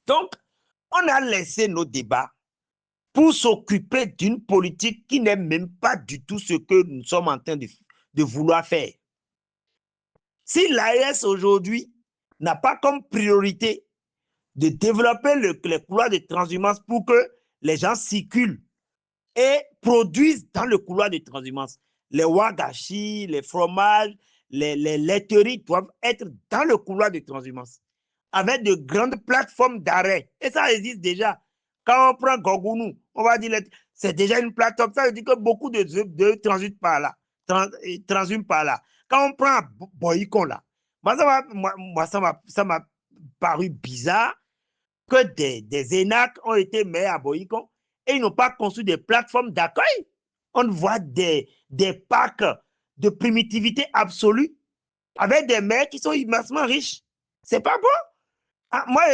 [SPEAKER 1] Donc, on a laissé nos débats pour s'occuper d'une politique qui n'est même pas du tout ce que nous sommes en train de vouloir faire. Si l'AES aujourd'hui n'a pas comme priorité de développer les couloirs de transhumance pour que les gens circulent et produisent dans le couloir de transhumance, les wagashi, les fromages, les laiteries doivent être dans le couloir de transhumance avec de grandes plateformes d'arrêt. Et ça existe déjà. Quand on prend Gogounou, on va dire c'est déjà une plateforme. Ça veut dire que beaucoup de transitent par là, transhument par là. Quand on prend Boycon là, ça m'a paru bizarre que des ENAC ont été maires à Boycon et ils n'ont pas construit des plateformes d'accueil. On voit des parcs de primitivité absolue avec des maires qui sont immensement riches. C'est pas bon. Ah, moi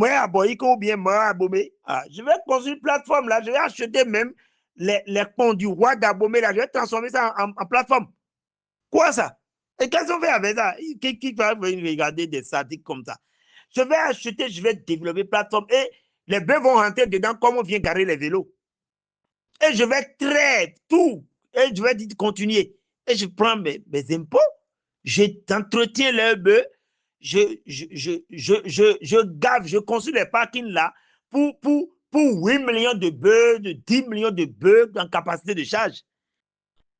[SPEAKER 1] à Boycon ou bien moi à Bomé, je vais construire une plateforme là, je vais acheter même les ponts du roi d'Abomey là, je vais transformer ça en plateforme. Quoi ça? Et qu'est-ce qu'on fait avec ça? Qui va venir regarder des sadiques comme ça? Je vais acheter, je vais développer plateforme et les bœufs vont rentrer dedans comme on vient garer les vélos. Et je vais traiter tout. Et je vais dire continuer. Et je prends mes impôts, j'entretiens les bœufs, je gave, je construis les parkings là pour 8 millions de bœufs, de 10 millions de bœufs en capacité de charge.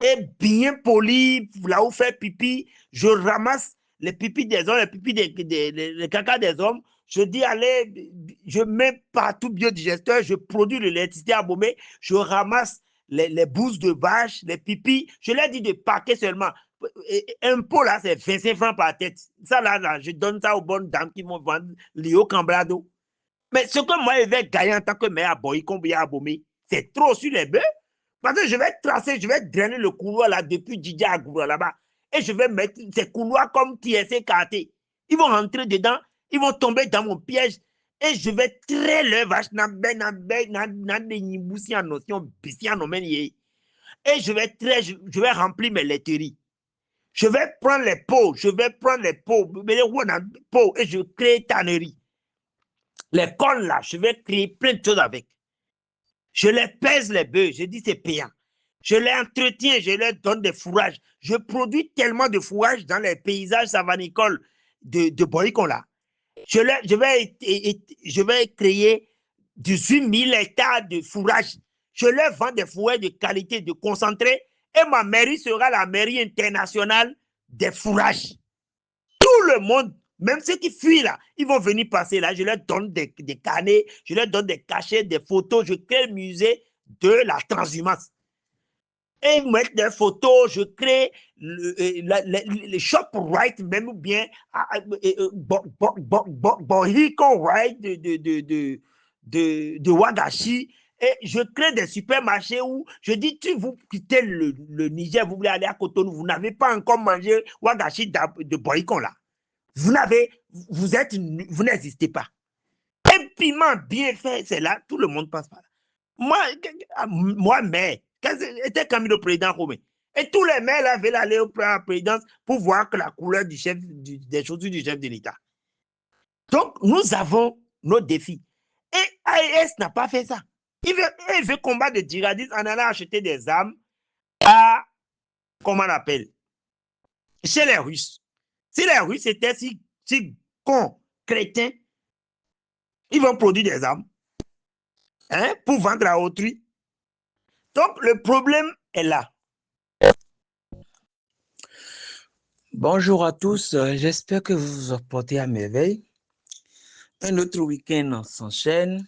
[SPEAKER 1] Et bien poli, là où faire pipi, je ramasse les pipis des hommes, les pipis les caca des hommes. Je dis, allez, je mets partout biodigesteur, je produis de l'électricité à Bomé, je ramasse les bousses de vache, les pipis. Je leur dis de paquer seulement. Un pot là, c'est 25 francs par tête. Ça là, je donne ça aux bonnes dames qui vont vendre l'Io Cambrado. Mais ce que moi, je vais gagner en tant que maire à Boycon, à Bomé, c'est trop sur les bœufs. Parce que je vais tracer, je vais drainer le couloir là depuis Djidja à Goura là-bas. Et je vais mettre ces couloirs comme TSC carté. Ils vont rentrer dedans, ils vont tomber dans mon piège. Et je vais traiter leurs vaches. Et je vais remplir mes laiteries. Je vais prendre les pots, et je crée tannerie. Les cols là, je vais créer plein de choses avec. Je les pèse les bœufs, je dis c'est payant. Je les entretiens, je leur donne des fourrages. Je produis tellement de fourrages dans les paysages savanicoles de Boycon là. Je vais créer 18 000 hectares de fourrages. Je leur vends des fourrages de qualité, de concentré, Et ma mairie sera la mairie internationale des fourrages. Tout le monde, même ceux qui fuient là, ils vont venir passer là. Je leur donne des carnets, je leur donne des cachets, des photos. Je crée le musée de la transhumance. Et ils mettent des photos, je crée les shop right, même bien Bohiko right de Wagashi. Et je crée des supermarchés où je dis, vous quittez le Niger, vous voulez aller à Cotonou, vous n'avez pas encore mangé Wagashi de Bohikon là. Vous n'existez pas. Un piment bien fait, c'est là, tout le monde passe par là. Moi, maire, était comme le président Romain. Et tous les maires là veulent aller à la présidence pour voir que la couleur des chaussures du chef de l'État. Donc, nous avons nos défis. Et AES n'a pas fait ça. Il veut combattre des djihadistes en allant acheter des armes à, comment on appelle, chez les Russes. Si les Russes étaient si cons, crétins, ils vont produire des armes pour vendre à autrui. Donc, le problème est là. Bonjour à tous, j'espère que vous vous portez à merveille. Un autre week-end s'enchaîne.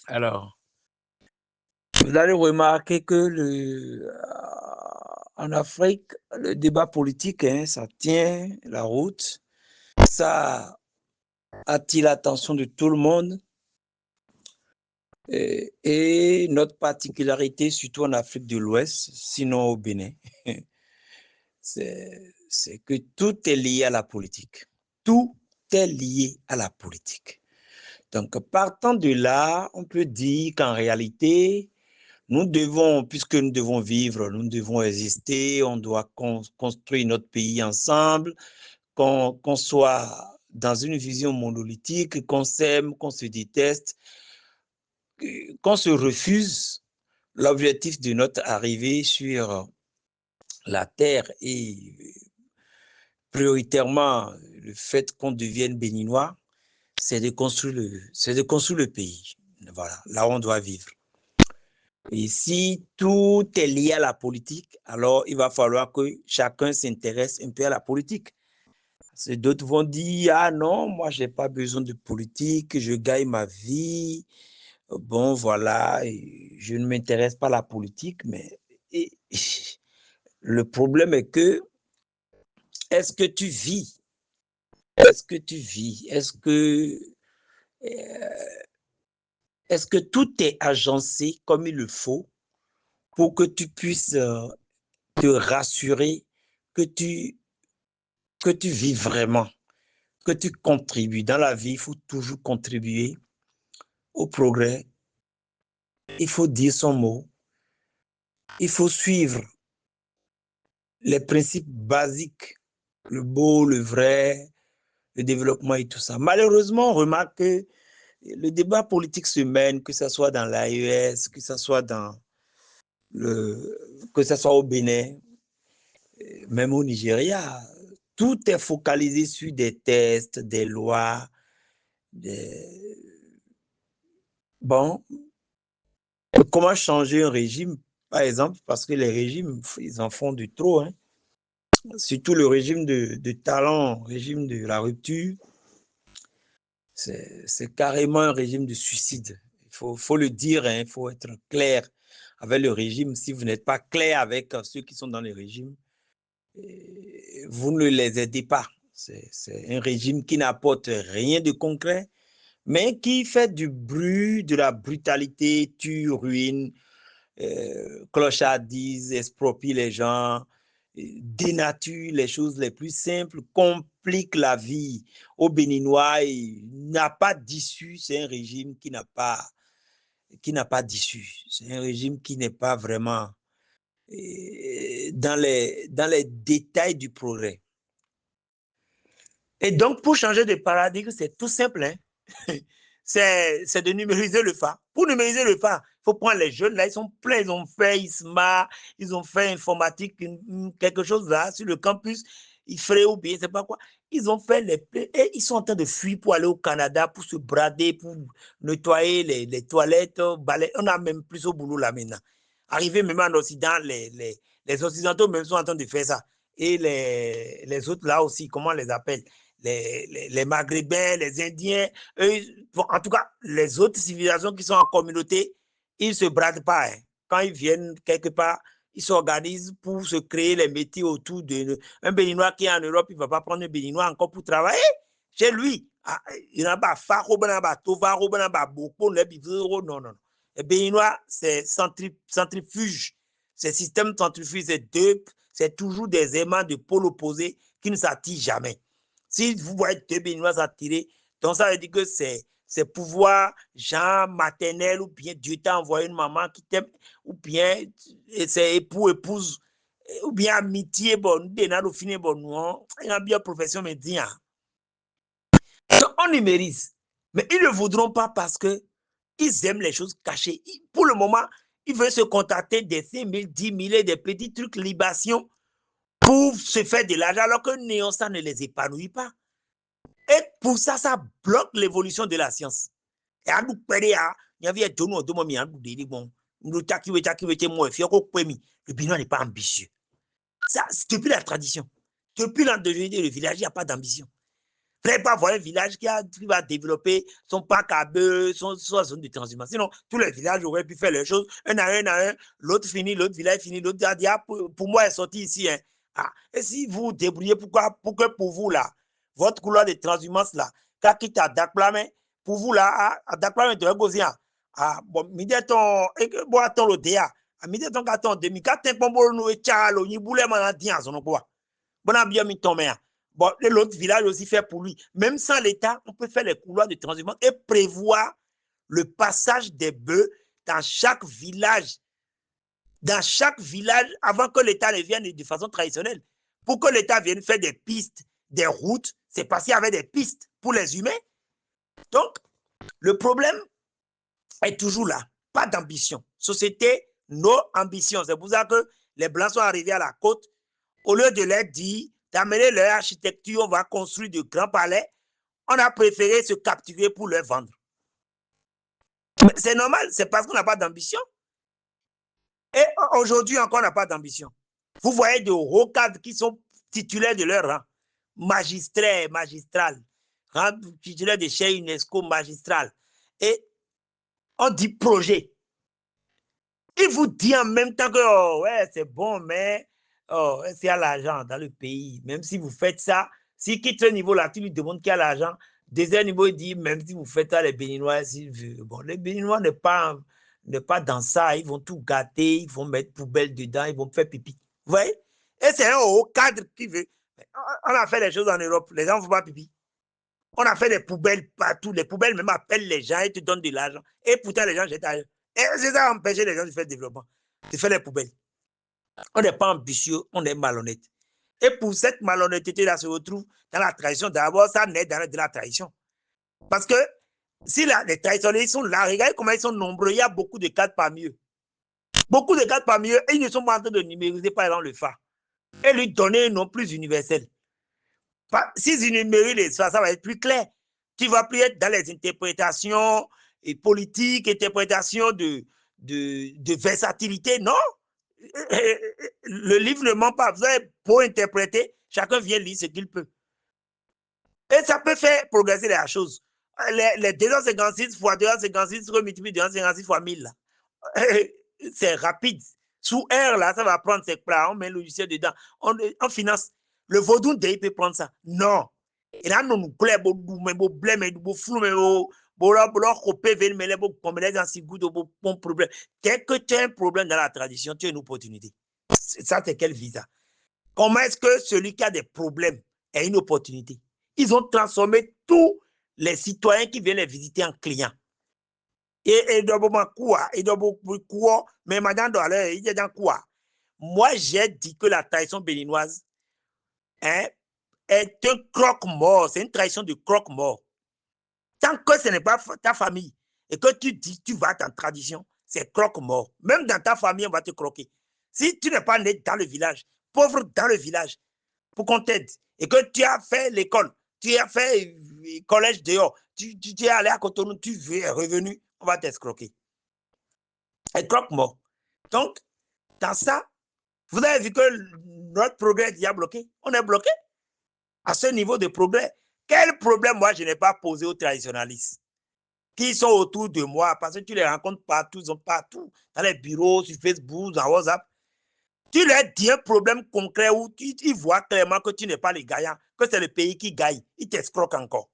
[SPEAKER 1] Alors, vous allez remarquer que en Afrique, le débat politique, ça tient la route. Ça attire l'attention de tout le monde. Et notre particularité, surtout en Afrique de l'Ouest, sinon au Bénin, c'est que tout est lié à la politique. Tout est lié à la politique. Donc, partant de là, on peut dire qu'en réalité, nous devons, puisque nous devons vivre, nous devons exister, on doit construire notre pays ensemble, qu'on soit dans une vision monolithique, qu'on s'aime, qu'on se déteste, qu'on se refuse. L'objectif de notre arrivée sur la Terre et prioritairement le fait qu'on devienne béninois, c'est de construire le pays. Voilà, là où on doit vivre. Et si tout est lié à la politique, alors il va falloir que chacun s'intéresse un peu à la politique. D'autres vont dire, ah non, moi je n'ai pas besoin de politique, je gagne ma vie. Bon, voilà, je ne m'intéresse pas à la politique, mais le problème est que, est-ce que tu vis? Est-ce que tu vis? Est-ce que tout est agencé comme il le faut pour que tu puisses te rassurer que tu vis vraiment, que tu contribues. Dans la vie, il faut toujours contribuer au progrès. Il faut dire son mot. Il faut suivre les principes basiques, le beau, le vrai, le développement et tout ça. Malheureusement, on remarque que le débat politique se mène, que ce soit dans l'AES, que ce soit au Bénin, même au Nigeria. Tout est focalisé sur des tests, des lois. Bon, comment changer un régime, par exemple, parce que les régimes, ils en font du trop. Surtout le régime de talent, régime de la rupture, c'est carrément un régime de suicide. Il faut le dire, il faut être clair avec le régime. Si vous n'êtes pas clair avec ceux qui sont dans le régime, vous ne les aidez pas. C'est un régime qui n'apporte rien de concret, mais qui fait du bruit, de la brutalité, tue, ruine, clochardise, exproprie les gens, dénature les choses les plus simples, complique la vie aux Béninois. Il n'a pas d'issue. C'est un régime qui n'a pas d'issue. C'est un régime qui n'est pas vraiment dans les détails du progrès. Et donc, pour changer de paradigme, c'est tout simple. C'est de numériser le phare. Pour numériser le phare, il faut prendre les jeunes, là, ils sont pleins, ils ont fait ISMA, ils ont fait informatique, quelque chose là, sur le campus, ils feraient ou bien, je ne sais pas quoi. Ils ont fait et ils sont en train de fuir pour aller au Canada, pour se brader, pour nettoyer les toilettes, balayer. On n'a même plus au boulot là maintenant. Arrivé même en Occident, Les Occidentaux même sont en train de faire ça. Et les autres là aussi, comment on les appelle? Les Maghrébins, les Indiens, eux, bon, en tout cas, les autres civilisations qui sont en communauté, ils ne se bradent pas. Hein. Quand ils viennent quelque part, ils s'organisent pour se créer les métiers autour de... Un Béninois qui est en Europe, il ne va pas prendre un Béninois encore pour travailler chez lui. Il n'y a pas non, non, non. Les Béninois, c'est centrifuge. C'est système centrifuge, c'est toujours des aimants de pôle opposé qui ne s'attirent jamais. Si vous voyez deux Béninois s'attirer, donc ça veut dire que c'est pouvoir, genre maternel, ou bien Dieu t'a envoyé une maman qui t'aime, ou bien c'est époux, épouse, ou bien amitié, bon, il y a bien profession, mais dis, donc, on numérise. Mais ils ne voudront pas parce qu'ils aiment les choses cachées. Pour le moment, ils veulent se contenter des 5 000, 10 000 et des petits trucs libations pour se faire de l'argent, alors que néant, ça ne les épanouit pas. Et pour ça, ça bloque l'évolution de la science. Et à nous pérer, il y avait deux mots, le Bénin n'est pas ambitieux. Ça, depuis la tradition, depuis l'an de le village, il n'y a pas d'ambition. Vous n'allez pas voir un village qui va développer son parc à bœufs, son zone de transhumance. Sinon, tous les villages auraient pu faire les choses un à un, l'autre fini, l'autre village fini, l'autre a dit, pour moi, elle est sortie ici. Hein. Ah. Et si vous vous débrouillez, pour que pour vous, là, votre couloir de transhumance, là, quand quitte à Dakplame, pour vous, là, à Dakplame, de Gozien, bon, mideton, bon, attends le déa, mideton, attends, demi-quatre, bon, nous, et tchalo, ni boule, man, dian, son quoi. Bon, bien, mi tombe, bon, l'autre village aussi fait pour lui. Même sans l'État, on peut faire les couloirs de transhumance et prévoir le passage des bœufs dans chaque village. Dans chaque village, avant que l'État ne vienne de façon traditionnelle. Pour que l'État vienne faire des pistes, des routes, c'est parce qu'il y avait des pistes pour les humains. Donc, le problème est toujours là. Pas d'ambition. Société, nos ambitions. C'est pour ça que les Blancs sont arrivés à la côte. Au lieu de leur dire d'amener leur architecture, on va construire de grands palais, on a préféré se capturer pour leur vendre. C'est normal, c'est parce qu'on n'a pas d'ambition. Et aujourd'hui encore, on n'a pas d'ambition. Vous voyez de hauts cadres qui sont titulaires de leur rang, magistral, titulaire de chez UNESCO, magistral. Et on dit projet. Il vous dit en même temps que oh, ouais, c'est bon, mais oh, est-ce qu'il y a l'argent dans le pays? Même si vous faites ça, s'il quitte ce niveau-là, tu lui demandes qu'il y a l'argent. Deuxième niveau, il dit, même si vous faites ça, les Béninois, bon, les Béninois n'est pas dans ça, ils vont tout gâter, ils vont mettre poubelle dedans, ils vont faire pipi. Vous voyez? Et c'est un haut cadre qui veut. On a fait des choses en Europe, les gens ne font pas pipi. On a fait des poubelles partout, les poubelles même appellent les gens et te donnent de l'argent. Et pourtant, les gens jettent ailleurs. Et c'est ça empêcher les gens de faire le développement, de faire les poubelles. On n'est pas ambitieux, on est malhonnête. Et pour cette malhonnêteté-là se retrouve dans la tradition. D'abord, ça naît dans la tradition. Parce que si les traditionnels sont là, regardez comment ils sont nombreux, il y a beaucoup de cadres parmi eux. Beaucoup de cadres parmi eux, et ils ne sont pas en train de numériser par exemple le phare. Et lui donner un nom plus universel. S'ils numérisent les phares, ça va être plus clair. Tu ne vas plus être dans les interprétations politiques, interprétations de versatilité, non. Le livre ne ment pas. Vous avez beau interpréter, chacun vient lire ce qu'il peut. Et ça peut faire progresser la chose. Les 256 fois 256 remultiplié 256 fois 1000, c'est rapide. Sous R, là, ça va prendre ses plats, on met le logiciel dedans, on finance. Le vaudou il peut prendre ça. Non. Et là, nous plaît, dès que tu as un problème dans la tradition, tu as une opportunité. Ça, c'est quel visa? Comment est-ce que celui qui a des problèmes a une opportunité? Ils ont transformé tous les citoyens qui viennent les visiter en clients. Et mais madame il y a dans quoi? Moi, j'ai dit que la tradition béninoise est un croque-mort. C'est une tradition de croque-mort. Tant que ce n'est pas ta famille et que tu dis tu vas dans ta tradition, c'est croque-mort. Même dans ta famille, on va te croquer. Si tu n'es pas né dans le village, pauvre dans le village, pour qu'on t'aide, et que tu as fait l'école, tu as fait le collège dehors, tu es allé à Cotonou, tu es revenu, on va t'escroquer. Et croque-mort. Donc, dans ça, Vous avez vu que notre progrès est déjà bloqué. On est bloqué à ce niveau de progrès. Quel problème, moi, je n'ai pas posé aux traditionalistes qui sont autour de moi, parce que tu les rencontres partout, ils sont partout, dans les bureaux, sur Facebook, dans WhatsApp. Tu leur dis un problème concret où ils voient clairement que tu n'es pas le gagnant, que c'est le pays qui gagne. Ils t'escroquent encore.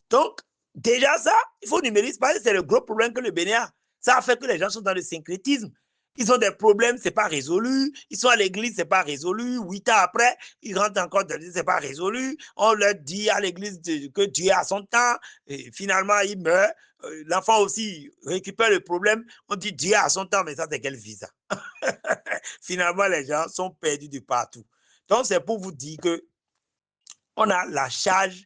[SPEAKER 1] Donc, déjà ça, il faut numériser, parce que c'est le gros problème que le Bénin a. Ça a fait que les gens sont dans le syncrétisme. Ils ont des problèmes, c'est pas résolu. Ils sont à l'église, c'est pas résolu. 8 ans après, ils rentrent encore dans l'église, c'est pas résolu. On leur dit à l'église que Dieu a son temps. Et finalement, il meurt. L'enfant aussi récupère le problème. On dit Dieu a son temps, mais ça, c'est quel visa? Finalement, les gens sont perdus de partout. Donc, c'est pour vous dire que on a la charge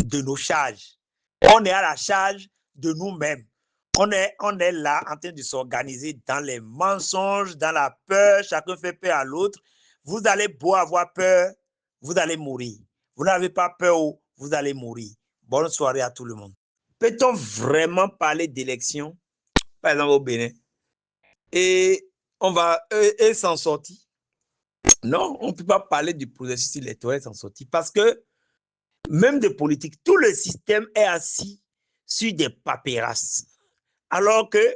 [SPEAKER 1] de nos charges. On est à la charge de nous-mêmes. On est là en train de s'organiser dans les mensonges, dans la peur. Chacun fait peur à l'autre. Vous allez beau avoir peur, vous allez mourir. Vous n'avez pas peur, vous allez mourir. Bonne soirée à tout le monde. Peut-on vraiment parler d'élection, par exemple au Bénin, et on va s'en sortir? Non, on ne peut pas parler du processus électoral sans sortir parce que même de politique, tout le système est assis sur des paperasses. Alors que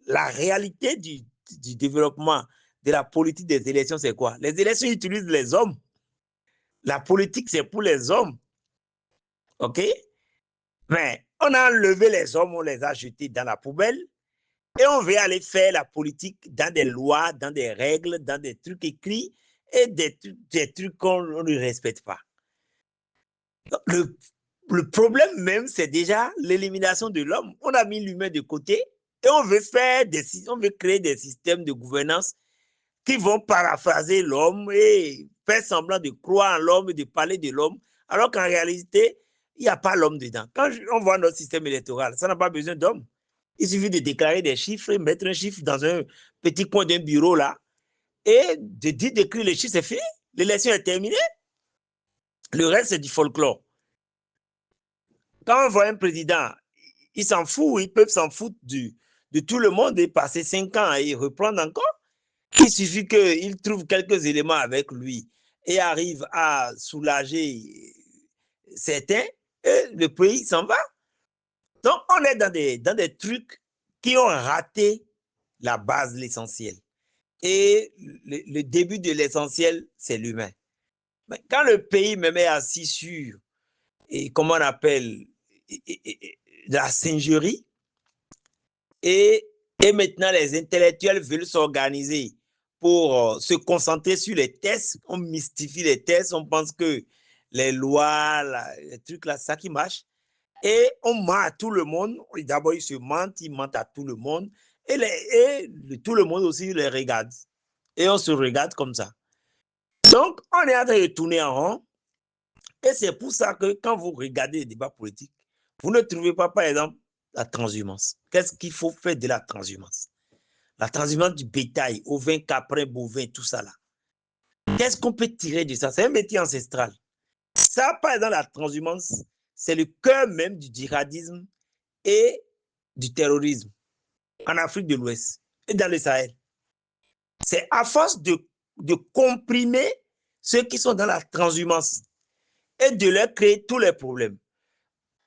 [SPEAKER 1] la réalité du développement de la politique des élections, c'est quoi? Les élections utilisent les hommes. La politique, c'est pour les hommes. OK? Mais on a enlevé les hommes, on les a jetés dans la poubelle et on veut aller faire la politique dans des lois, dans des règles, dans des trucs écrits et des trucs qu'on ne respecte pas. Le problème même, c'est déjà l'élimination de l'homme. On a mis l'humain de côté et on veut créer des systèmes de gouvernance qui vont paraphraser l'homme et faire semblant de croire en l'homme et de parler de l'homme, alors qu'en réalité, il n'y a pas l'homme dedans. Quand on voit notre système électoral, ça n'a pas besoin d'homme. Il suffit de déclarer des chiffres, mettre un chiffre dans un petit coin d'un bureau là, et de dire d'écrire les chiffres, c'est fini. L'élection est terminée. Le reste, c'est du folklore. Quand on voit un président, il s'en fout, ils peuvent s'en foutre de tout le monde et passer 5 ans et reprendre encore. Il suffit qu'il trouve quelques éléments avec lui et arrive à soulager certains, et le pays s'en va. Donc, on est dans des trucs qui ont raté la base, l'essentiel. Et le début de l'essentiel, c'est l'humain. Mais quand le pays même est assis sur, et comment on appelle, la singerie, et maintenant les intellectuels veulent s'organiser pour se concentrer sur les tests. On mystifie les tests, on pense que les lois, les trucs là, ça qui marche. Et on ment à tout le monde. D'abord, ils se mentent, ils mentent à tout le monde. Et tout le monde aussi les regarde. Et on se regarde comme ça. Donc, on est en train de tourner en rond. Et c'est pour ça que quand vous regardez les débats politiques, vous ne trouvez pas, par exemple, la transhumance. Qu'est-ce qu'il faut faire de la transhumance? La transhumance du bétail, ovin, caprin, bovin, tout ça là. Qu'est-ce qu'on peut tirer de ça? C'est un métier ancestral. Ça, par exemple, la transhumance, c'est le cœur même du djihadisme et du terrorisme en Afrique de l'Ouest et dans le Sahel. C'est à force de comprimer ceux qui sont dans la transhumance et de leur créer tous les problèmes.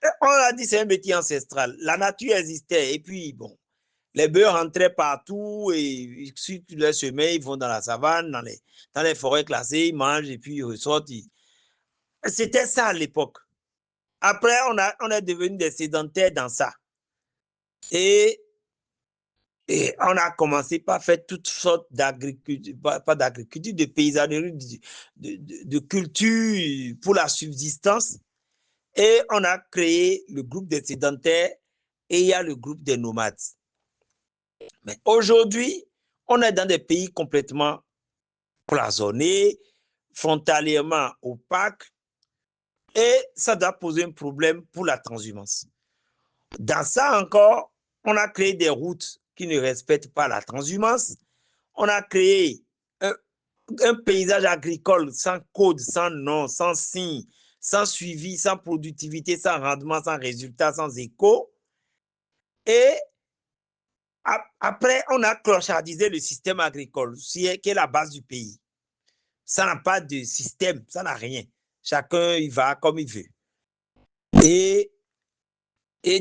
[SPEAKER 1] Et on a dit c'est un métier ancestral. La nature existait et puis bon, les bœufs rentraient partout et sur leur chemin, ils vont dans la savane, dans les forêts classées, ils mangent et puis ils ressortent. C'était ça à l'époque. Après, on est devenu des sédentaires dans ça. Et on a commencé par faire toutes sortes d'agriculture, pas d'agriculture, de paysannerie, de culture pour la subsistance. Et on a créé le groupe des sédentaires et il y a le groupe des nomades. Mais aujourd'hui, on est dans des pays complètement cloisonnés, frontalièrement opaques, et ça doit poser un problème pour la transhumance. Dans ça encore, on a créé des routes qui ne respectent pas la transhumance. On a créé un paysage agricole sans code, sans nom, sans signe, sans suivi, sans productivité, sans rendement, sans résultat, sans écho. Et Après, on a clochardisé le système agricole, qui est la base du pays. Ça n'a pas de système, ça n'a rien. Chacun y va comme il veut. Et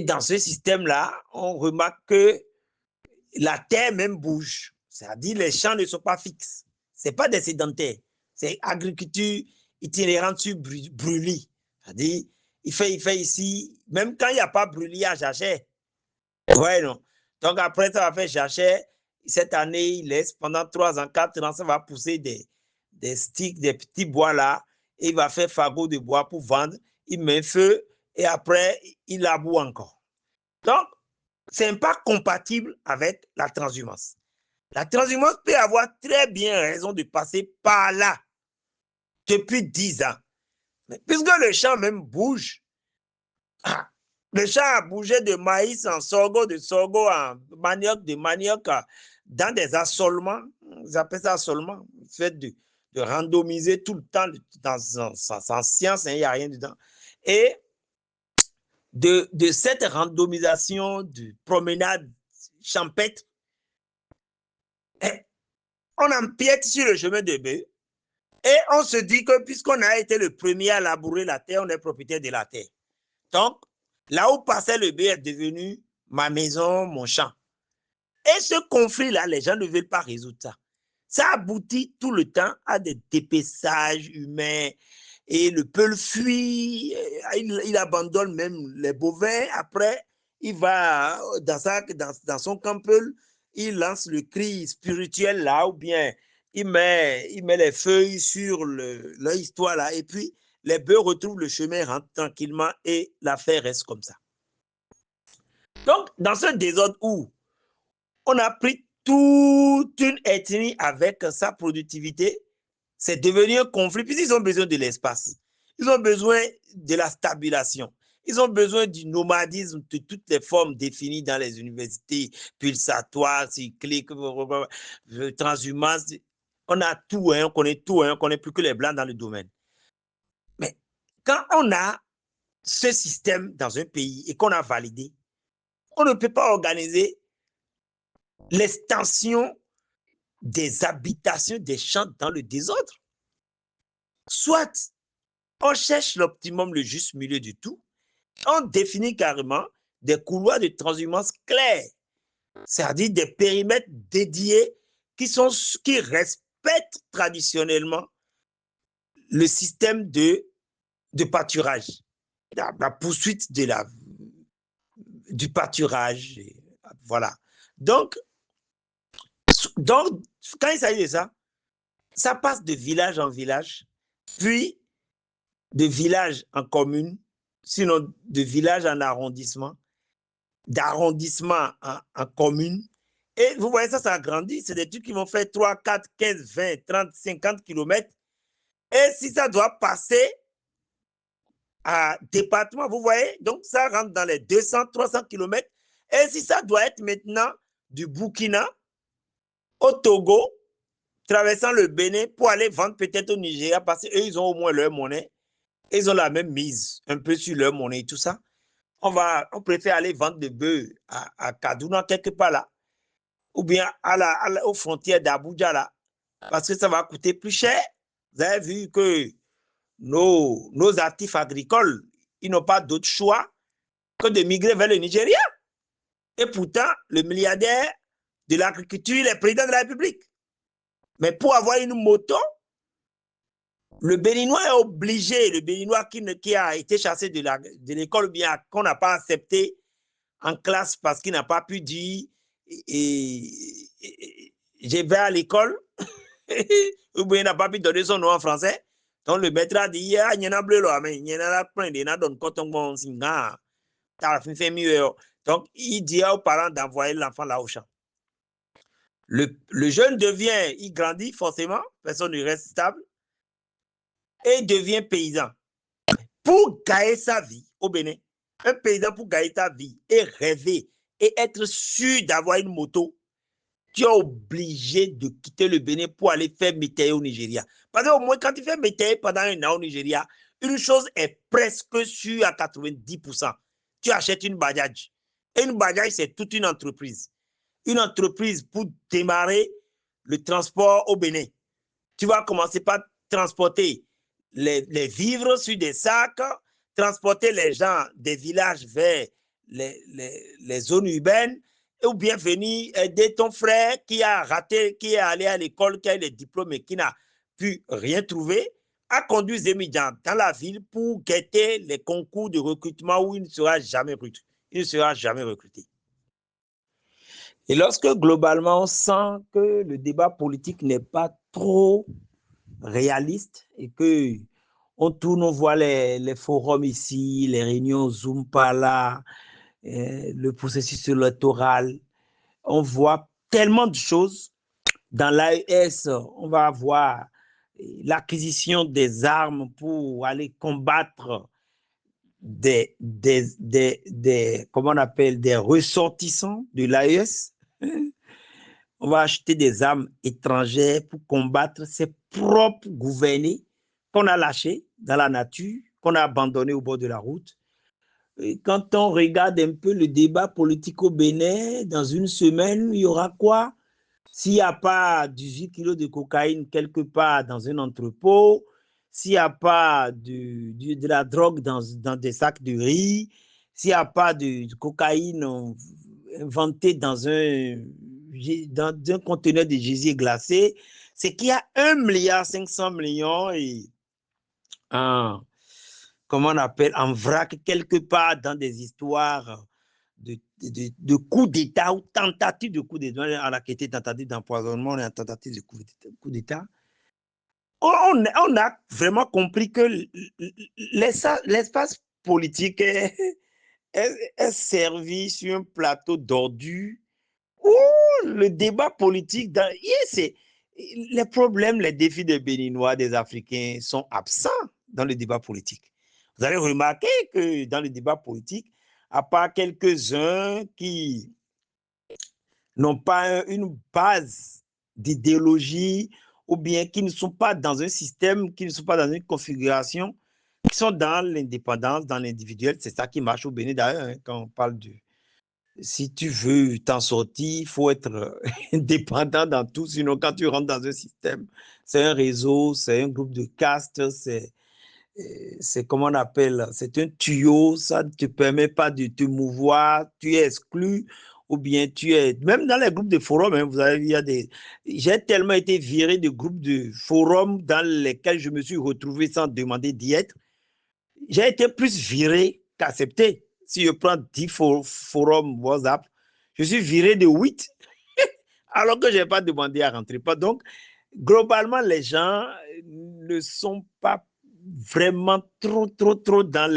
[SPEAKER 1] dans ce système-là, on remarque que la terre même bouge. C'est-à-dire les champs ne sont pas fixes. Ce n'est pas des sédentaires. C'est agriculture itinérante sur brûlis. C'est-à-dire, il fait ici, même quand il n'y a pas brûlis à jachère. Ouais, non. Donc après, ça va faire jachère. Cette année, il laisse pendant 3 ans, 4 ans, ça va pousser des sticks, des petits bois là. Et il va faire fagot de bois pour vendre. Il met feu et après, il laboure encore. Donc, ce n'est pas compatible avec la transhumance. La transhumance peut avoir très bien raison de passer par là depuis 10 ans. Mais puisque le champ même bouge, le champ a bougé de maïs en sorgho, de sorgho en manioc, de manioc dans des assolements. Ils appellent ça assolement. Le fait de randomiser tout le temps sans science, il n'y a rien dedans. Et de cette randomisation de promenade champêtre, on empiète sur le chemin de bœuf et on se dit que puisqu'on a été le premier à labourer la terre, on est propriétaire de la terre. Donc, là où passait le bœuf est devenu ma maison, mon champ. Et ce conflit-là, les gens ne veulent pas résoudre ça. Ça aboutit tout le temps à des dépessages humains et le peuple fuit, il abandonne même les bovins. Après, il va dans son camp peul, il lance le cri spirituel là, ou bien il met les feuilles sur leur histoire là, et puis les bœufs retrouvent le chemin, rentrent tranquillement et l'affaire reste comme ça. Donc, dans ce désordre où on a pris toute une ethnie avec sa productivité, c'est devenu un conflit, puisqu'ils ont besoin de l'espace. Ils ont besoin de la stabilisation. Ils ont besoin du nomadisme de toutes les formes définies dans les universités, pulsatoires, cycliques, transhumances. On a tout, on connaît tout, on connaît plus que les blancs dans le domaine. Mais quand on a ce système dans un pays et qu'on a validé, on ne peut pas organiser l'extension des habitations, des champs dans le désordre. Soit on cherche l'optimum, le juste milieu du tout, on définit carrément des couloirs de transhumance clairs, c'est-à-dire des périmètres dédiés qui respectent traditionnellement le système de pâturage, la poursuite du pâturage. Voilà. Donc, quand il s'agit de ça, ça passe de village en village, puis de village en commune, sinon de village en arrondissement, d'arrondissement en commune. Et vous voyez, ça grandit. C'est des trucs qui vont faire 3, 4, 15, 20, 30, 50 kilomètres. Et si ça doit passer à département, vous voyez, donc ça rentre dans les 200, 300 kilomètres. Et si ça doit être maintenant du Burkina au Togo, traversant le Bénin pour aller vendre peut-être au Nigeria, parce qu'eux, ils ont au moins leur monnaie. Ils ont la même mise un peu sur leur monnaie et tout ça. On préfère aller vendre des bœufs à Kaduna, quelque part là, ou bien aux frontières d'Abuja là, parce que ça va coûter plus cher. Vous avez vu que nos actifs agricoles, ils n'ont pas d'autre choix que de migrer vers le Nigeria. Et pourtant, le milliardaire de l'agriculture, il est président de la République. Mais pour avoir une moto, le Béninois est obligé, le Béninois qui a été chassé de l'école, bien qu'on n'a pas accepté en classe parce qu'il n'a pas pu dire je vais à l'école, ou bien il n'a pas pu donner son nom en français. Donc le maître a dit, il y a bleu là, mais il y a plein de donne coton bon singa. Donc il dit aux parents d'envoyer l'enfant là au champ. Le jeune devient, il grandit forcément, personne ne reste stable, et devient paysan. Pour gagner sa vie au Bénin, un paysan pour gagner sa vie et rêver et être sûr d'avoir une moto, tu es obligé de quitter le Bénin pour aller faire métayer au Nigeria. Parce qu'au moins, quand tu fais métayer pendant un an au Nigeria, une chose est presque sûre à 90%. Tu achètes une Bajaj. Et une Bajaj, c'est toute une entreprise. une entreprise pour démarrer le transport au Bénin. Tu vas commencer par transporter les vivres sur des sacs, transporter les gens des villages vers les zones urbaines, ou bien venir aider ton frère qui a raté, qui est allé à l'école, qui a les diplômes et qui n'a pu rien trouver, à conduire Zémidjan dans la ville pour guetter les concours de recrutement où il ne sera jamais recruté. Il ne sera jamais recruté. Et lorsque globalement on sent que le débat politique n'est pas trop réaliste et que on tourne, on voit les forums ici, les réunions Zoom par là, le processus électoral, on voit tellement de choses. Dans l'AES, on va avoir l'acquisition des armes pour aller combattre comment on appelle, des ressortissants de l'AES. On va acheter des armes étrangères pour combattre ses propres gouvernés qu'on a lâchés dans la nature, qu'on a abandonnés au bord de la route. Et quand on regarde un peu le débat politique au Bénin, dans une semaine, il y aura quoi? S'il n'y a pas 18 kilos de cocaïne quelque part dans un entrepôt, s'il n'y a pas de la drogue dans des sacs de riz, s'il n'y a pas de cocaïne inventée dans un conteneur de gésier glacé, c'est qu'il y a 1,5 milliard et comment on appelle, en vrac quelque part dans des histoires de coups d'État ou tentative de coup d'État, on a été tentative d'empoisonnement, on a tentative de coup d'État. On a vraiment compris que l'espace politique est servi sur un plateau d'ordures où le débat politique, les problèmes, les défis des Béninois, des Africains sont absents dans le débat politique. Vous allez remarquer que dans le débat politique, à part quelques-uns qui n'ont pas une base d'idéologie ou bien qui ne sont pas dans un système, qui ne sont pas dans une configuration, qui sont dans l'indépendance, dans l'individuel. C'est ça qui marche au Bénin d'ailleurs, hein, quand on parle de... Si tu veux t'en sortir, il faut être indépendant dans tout, sinon quand tu rentres dans un système, c'est un réseau, c'est un groupe de castes, c'est comment on appelle, c'est un tuyau, ça ne te permet pas de te mouvoir, tu es exclu, ou bien tu es, même dans les groupes de forums, hein, vous avez vu, il y a j'ai tellement été viré de groupes de forums dans lesquels je me suis retrouvé sans demander d'y être, j'ai été plus viré qu'accepté. Si je prends 10 forums WhatsApp, je suis viré de 8, alors que je n'ai pas demandé à rentrer. Donc, globalement, les gens ne sont pas vraiment trop dans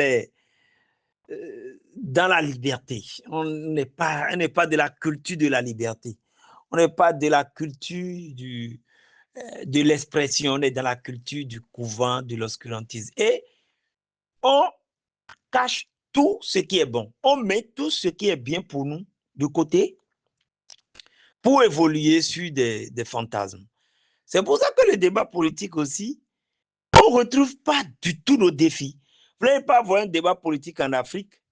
[SPEAKER 1] la liberté. On n'est pas de la culture de la liberté. On n'est pas de la culture de l'expression. On est dans la culture du couvent, de l'obscurantisme. Et on cache tout ce qui est bon. On met tout ce qui est bien pour nous de côté pour évoluer sur des fantasmes. C'est pour ça que le débat politique aussi, on ne retrouve pas du tout nos défis. Vous n'allez pas voir un débat politique en Afrique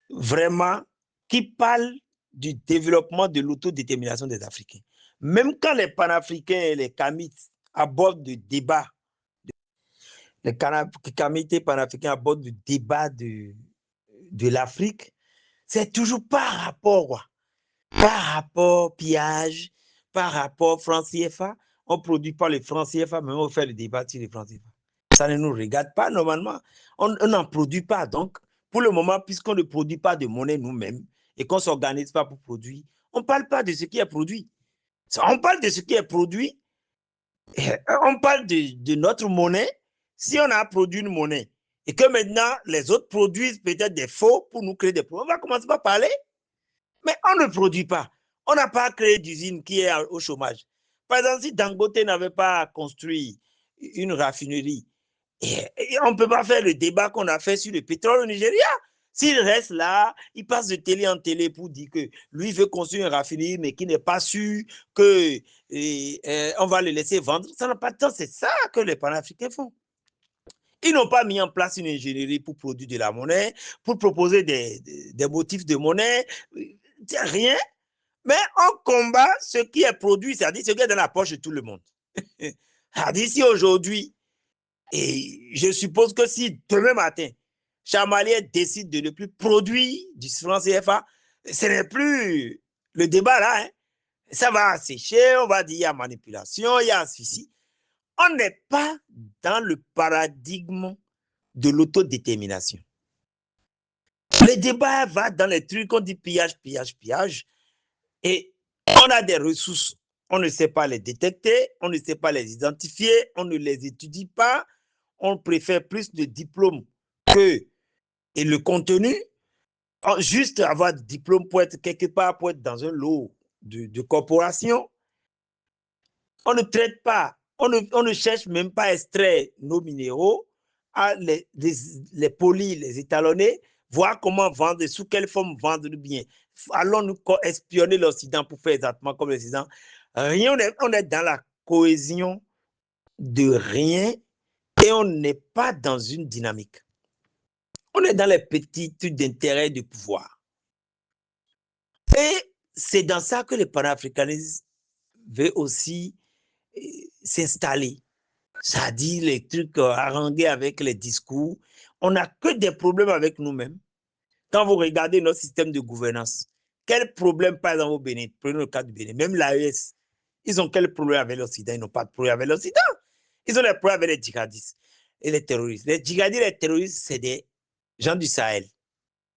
[SPEAKER 1] vraiment qui parle du développement de l'autodétermination des Africains. Même quand les panafricains et les kamites abordent le débat, les kamites et panafricains abordent le débat de l'Afrique, c'est toujours par rapport pillage, par rapport franc CFA. On ne produit pas le franc CFA, mais on fait le débat sur le franc CFA. Ça ne nous regarde pas normalement. On n'en produit pas. Donc, pour le moment, puisqu'on ne produit pas de monnaie nous-mêmes et qu'on ne s'organise pas pour produire, on ne parle pas de ce qui est produit. On parle de ce qui est produit. On parle de notre monnaie. Si on a produit une monnaie et que maintenant les autres produisent peut-être des faux pour nous créer des problèmes, on va commencer par parler. Mais on ne produit pas. On n'a pas créé d'usine qui est au chômage. Par exemple, si Dangote n'avait pas construit une raffinerie, on ne peut pas faire le débat qu'on a fait sur le pétrole au Nigeria. S'il reste là, il passe de télé en télé pour dire que lui veut construire une raffinerie, mais qui n'est pas sûr qu'on va le laisser vendre. Ça n'a pas de temps. C'est ça que les panafricains font. Ils n'ont pas mis en place une ingénierie pour produire de la monnaie, pour proposer des motifs de monnaie. Rien. Mais on combat ce qui est produit, c'est-à-dire ce qui est dans la poche de tout le monde. C'est-à-dire si aujourd'hui, et je suppose que si demain matin, Chamalier décide de ne plus produire du franc CFA, ce n'est plus le débat là. Hein. Ça va sécher, on va dire il y a manipulation, il y a ceci. On n'est pas dans le paradigme de l'autodétermination. Le débat va dans les trucs, on dit pillage, pillage, pillage. Et on a des ressources, on ne sait pas les détecter, on ne sait pas les identifier, on ne les étudie pas, on préfère plus de diplômes que et le contenu. Juste avoir des diplômes pour être quelque part, pour être dans un lot de corporation. On ne traite pas, on ne cherche même pas à extraire nos minéraux, à les polir, les étalonner, voir comment vendre, sous quelle forme vendre bien. Allons-nous espionner l'Occident pour faire exactement comme l'Occident? Rien, on est dans la cohésion de rien et on n'est pas dans une dynamique. On est dans les petits trucs d'intérêt de pouvoir. Et c'est dans ça que le panafricanisme veut aussi s'installer. Ça dit les trucs harangués avec les discours. On n'a que des problèmes avec nous-mêmes. Quand vous regardez notre système de gouvernance, quel problème, par exemple, au Bénin, prenez le cas du Bénin, même l'AES, ils ont quel problème avec l'Occident? Ils n'ont pas de problème avec l'Occident. Ils ont des problèmes avec les djihadistes et les terroristes. Les djihadistes et les terroristes, c'est des gens du Sahel.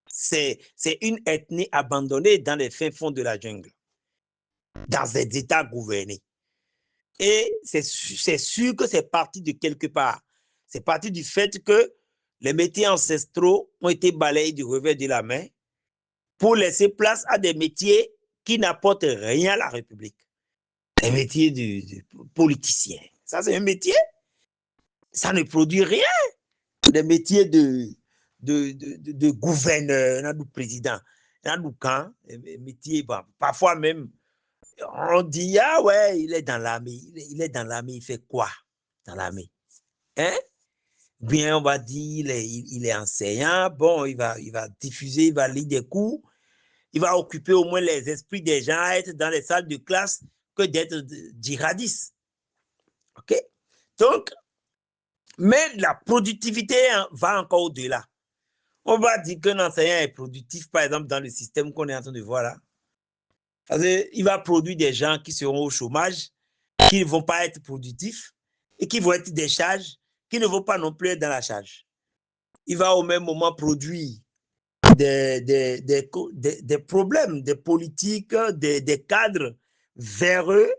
[SPEAKER 1] C'est une ethnie abandonnée dans les fins fonds de la jungle, dans des États gouvernés. Et c'est sûr que c'est parti de quelque part. C'est parti du fait que les métiers ancestraux ont été balayés du revers de la main pour laisser place à des métiers qui n'apportent rien à la République. Les métiers de politiciens. Ça, c'est un métier. Ça ne produit rien. Les métiers de gouverneur, de président, de métiers, bon, parfois même, on dit, ah ouais, il est dans l'armée. Il est dans l'armée, il fait quoi dans l'armée? Hein? Bien, on va dire, il est enseignant, bon, il va diffuser, il va lire des cours, il va occuper au moins les esprits des gens, être dans les salles de classe que d'être djihadiste. OK? Donc, mais la productivité va encore au-delà. On va dire qu'un enseignant est productif, par exemple, dans le système qu'on est en train de voir là. Parce qu'il va produire des gens qui seront au chômage, qui ne vont pas être productifs et qui vont être des charges, qui ne vont pas non plus être dans la charge. Il va au même moment produire des problèmes, des politiques, des cadres véreux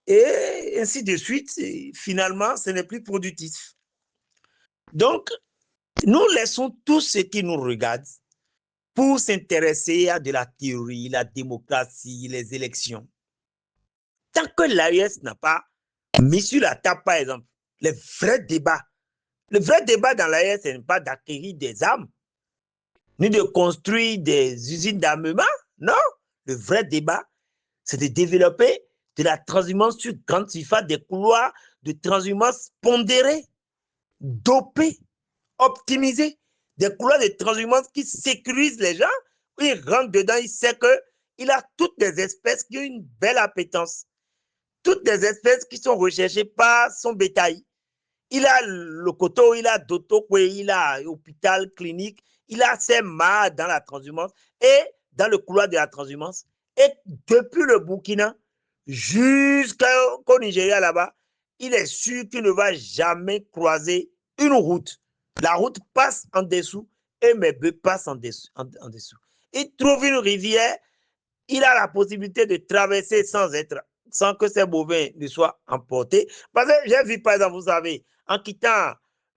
[SPEAKER 1] et ainsi de suite. Et finalement, ce n'est plus productif. Donc, nous laissons tout ce qui nous regarde pour s'intéresser à de la théorie, la démocratie, les élections. Tant que l'AES n'a pas mis sur la table, par exemple, les vrais débats. Le vrai débat dans l'AES, ce n'est pas d'acquérir des armes, ni de construire des usines d'armement. Non, le vrai débat, c'est de développer de la transhumance sur grande surface, des couloirs de transhumance pondérés, dopés, optimisés, des couloirs de transhumance qui sécurisent les gens. Il rentre dedans, il sait qu'il a toutes des espèces qui ont une belle appétence, toutes des espèces qui sont recherchées par son bétail. Il a le coteau, il a Dotokwe, il a hôpital, clinique, il a ses mâts dans la transhumance et dans le couloir de la transhumance. Et depuis le Burkina jusqu'au Nigeria là-bas, il est sûr qu'il ne va jamais croiser une route. La route passe en dessous et mes bœufs passent en dessous. Il trouve une rivière, il a la possibilité de traverser sans que ces bovins ne soient emportés. Parce que j'ai vu, par exemple, vous savez, en quittant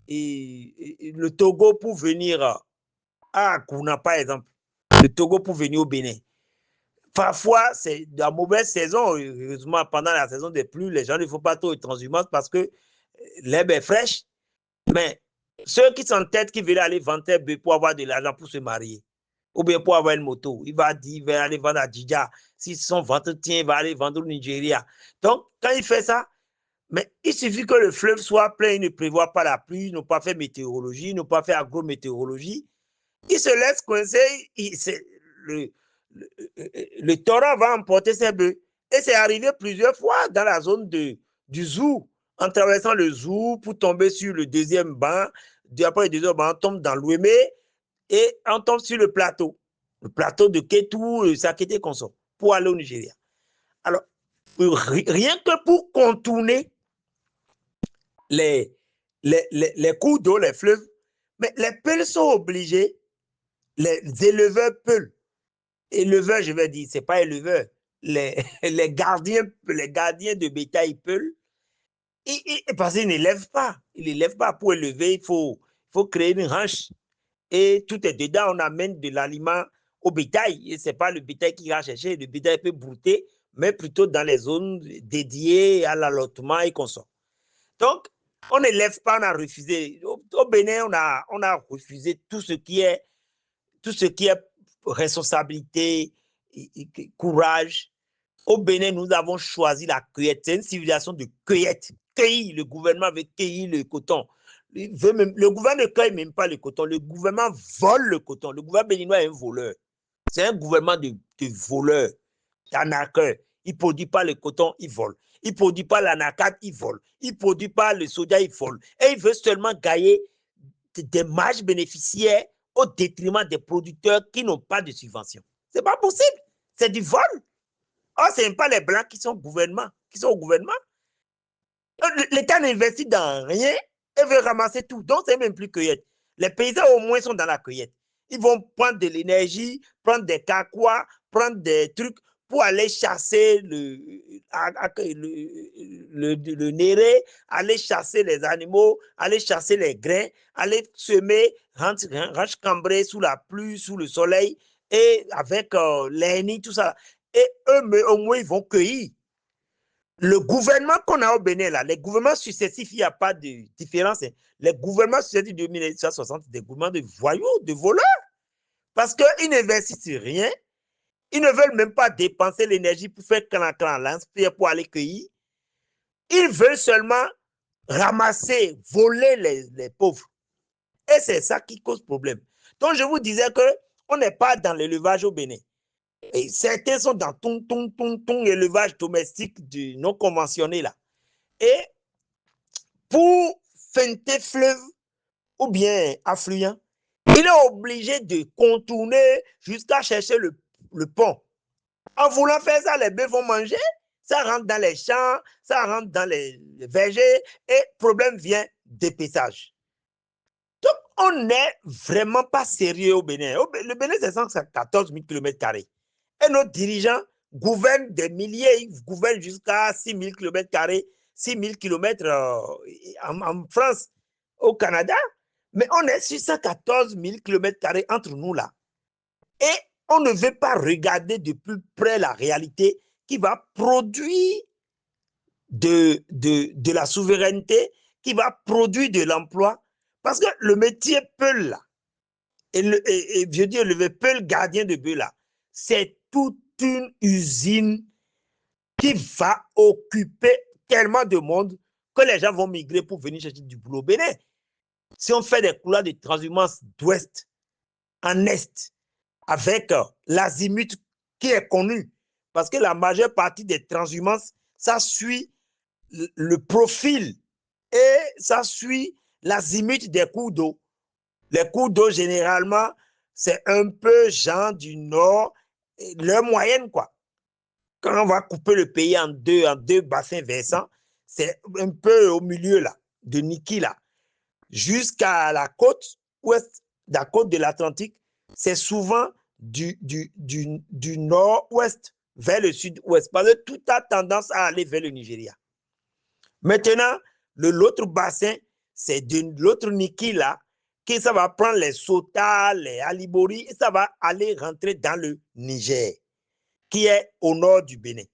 [SPEAKER 1] le Togo pour venir à Kouna, par exemple, le Togo pour venir au Bénin. Parfois, c'est la mauvaise saison. Heureusement, pendant la saison des pluies, les gens ne font pas trop de transhumance parce que l'herbe est fraîche. Mais ceux qui s'entêtent, qui veulent aller vendre pour avoir de l'argent pour se marier, ou bien pour avoir une moto, il va aller vendre à Djidja. Si son ventre tient, il va aller vendre au Nigeria. Donc, quand il fait ça, mais il suffit que le fleuve soit plein, il ne prévoit pas la pluie, il n'a pas fait météorologie, il n'a pas fait agrométéorologie. Il se laisse coincer, le torrent va emporter ses bœufs. Et c'est arrivé plusieurs fois dans la zone du Zou, en traversant le Zou pour tomber sur le deuxième banc. Après le deuxième banc, on tombe dans l'Ouémé et on tombe sur le plateau de Kétou, Sakété, consort, pour aller au Nigeria. Alors, rien que pour contourner les cours d'eau, les fleuves, mais les Peuls sont obligés, les éleveurs Peuls, éleveurs, je vais dire, c'est pas éleveurs, les gardiens de bétail Peuls, parce qu'ils n'élèvent pas. Ils n'élèvent pas. Pour élever, il faut créer une ranche. Et tout est dedans. On amène de l'aliment au bétail. Et ce n'est pas le bétail qui va chercher. Le bétail peut brouter, mais plutôt dans les zones dédiées à l'allottement et qu'on sort. Donc, on n'élève pas, on a refusé. Au Bénin, on a refusé tout ce qui est responsabilité, courage. Au Bénin, nous avons choisi la cueillette. C'est une civilisation de cueillette. Cueillir, le gouvernement veut cueillir le coton. Le gouvernement ne cueille même pas le coton. Le gouvernement vole le coton. Le gouvernement béninois est un voleur. C'est un gouvernement de voleurs, d'arnaqueurs. Il ne produit pas le coton, il vole. Il ne produit pas l'anacate, il vole. Il ne produit pas le soja, il vole. Et il veut seulement gagner des marges bénéficiaires au détriment des producteurs qui n'ont pas de subvention. Ce n'est pas possible. C'est du vol. Or, ce n'est pas les Blancs qui sont au gouvernement. L'État n'investit dans rien et veut ramasser tout. Donc, ce n'est même plus cueillette. Les paysans, au moins, sont dans la cueillette. Ils vont prendre de l'énergie, prendre des cacois, prendre des trucs pour aller chasser le néré, aller chasser les animaux, aller chasser les grains, aller semer, ranch cambré sous la pluie, sous le soleil, et avec les nids, tout ça. Et eux, au moins, ils vont cueillir. Le gouvernement qu'on a au Bénin, là, les gouvernements successifs, il n'y a pas de différence. Les gouvernements successifs de 1960, c'est des gouvernements de voyous, de voleurs. Parce qu'ils n'investissent rien. Ils ne veulent même pas dépenser l'énergie pour faire clan, lance-pierre pour aller cueillir. Ils veulent seulement ramasser, voler les pauvres. Et c'est ça qui cause problème. Donc, je vous disais qu'on n'est pas dans l'élevage au Bénin. Et certains sont dans ton élevage domestique non conventionné là. Et pour feinter fleuve ou bien affluent, il est obligé de contourner jusqu'à chercher le pont. En voulant faire ça, les bœufs vont manger, ça rentre dans les champs, ça rentre dans les vergers et problème vient d'épaissage. Donc, on n'est vraiment pas sérieux au Bénin. Le Bénin, c'est 114 000 km². Et nos dirigeants gouvernent des milliers, ils gouvernent jusqu'à 6 000 km², 6 000 km en France, au Canada. Mais on est sur 114 000 km² entre nous là. Et on ne veut pas regarder de plus près la réalité qui va produire de la souveraineté, qui va produire de l'emploi. Parce que le métier Peul là, et je dis le Peul gardien de bœuf là, c'est toute une usine qui va occuper tellement de monde que les gens vont migrer pour venir chercher du boulot au Bénin. Si on fait des couloirs de transhumance d'ouest en est, avec l'azimut qui est connu, parce que la majeure partie des transhumances, ça suit le profil et ça suit l'azimut des cours d'eau. Les cours d'eau, généralement, c'est un peu genre du nord, leur moyenne, quoi. Quand on va couper le pays en deux bassins versants, c'est un peu au milieu, là, de Niki, là, jusqu'à la côte ouest, la côte de l'Atlantique, c'est souvent du nord-ouest vers le sud-ouest, parce que tout a tendance à aller vers le Nigeria. Maintenant, l'autre bassin, c'est de l'autre Niki là, que ça va prendre les Sota, les Alibori, et ça va aller rentrer dans le Niger, qui est au nord du Bénin.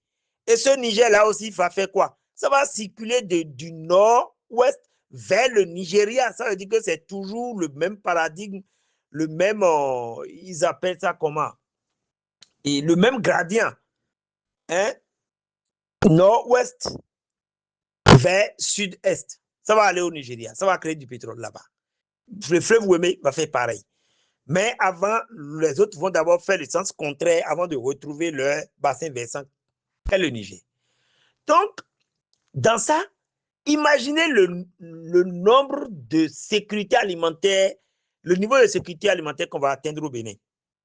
[SPEAKER 1] Et ce Niger-là aussi va faire quoi? Ça va circuler du nord-ouest vers le Nigeria. Ça veut dire que c'est toujours le même paradigme, le même, ils appellent ça comment? Et le même gradient. Hein? Nord-ouest vers sud-est. Ça va aller au Nigeria. Ça va créer du pétrole là-bas. Le fleuve Ouémé va faire pareil. Mais avant, les autres vont d'abord faire le sens contraire avant de retrouver leur bassin versant, qu'est le Niger. Donc, dans ça, imaginez le nombre de sécurité alimentaire, le niveau de sécurité alimentaire qu'on va atteindre au Bénin.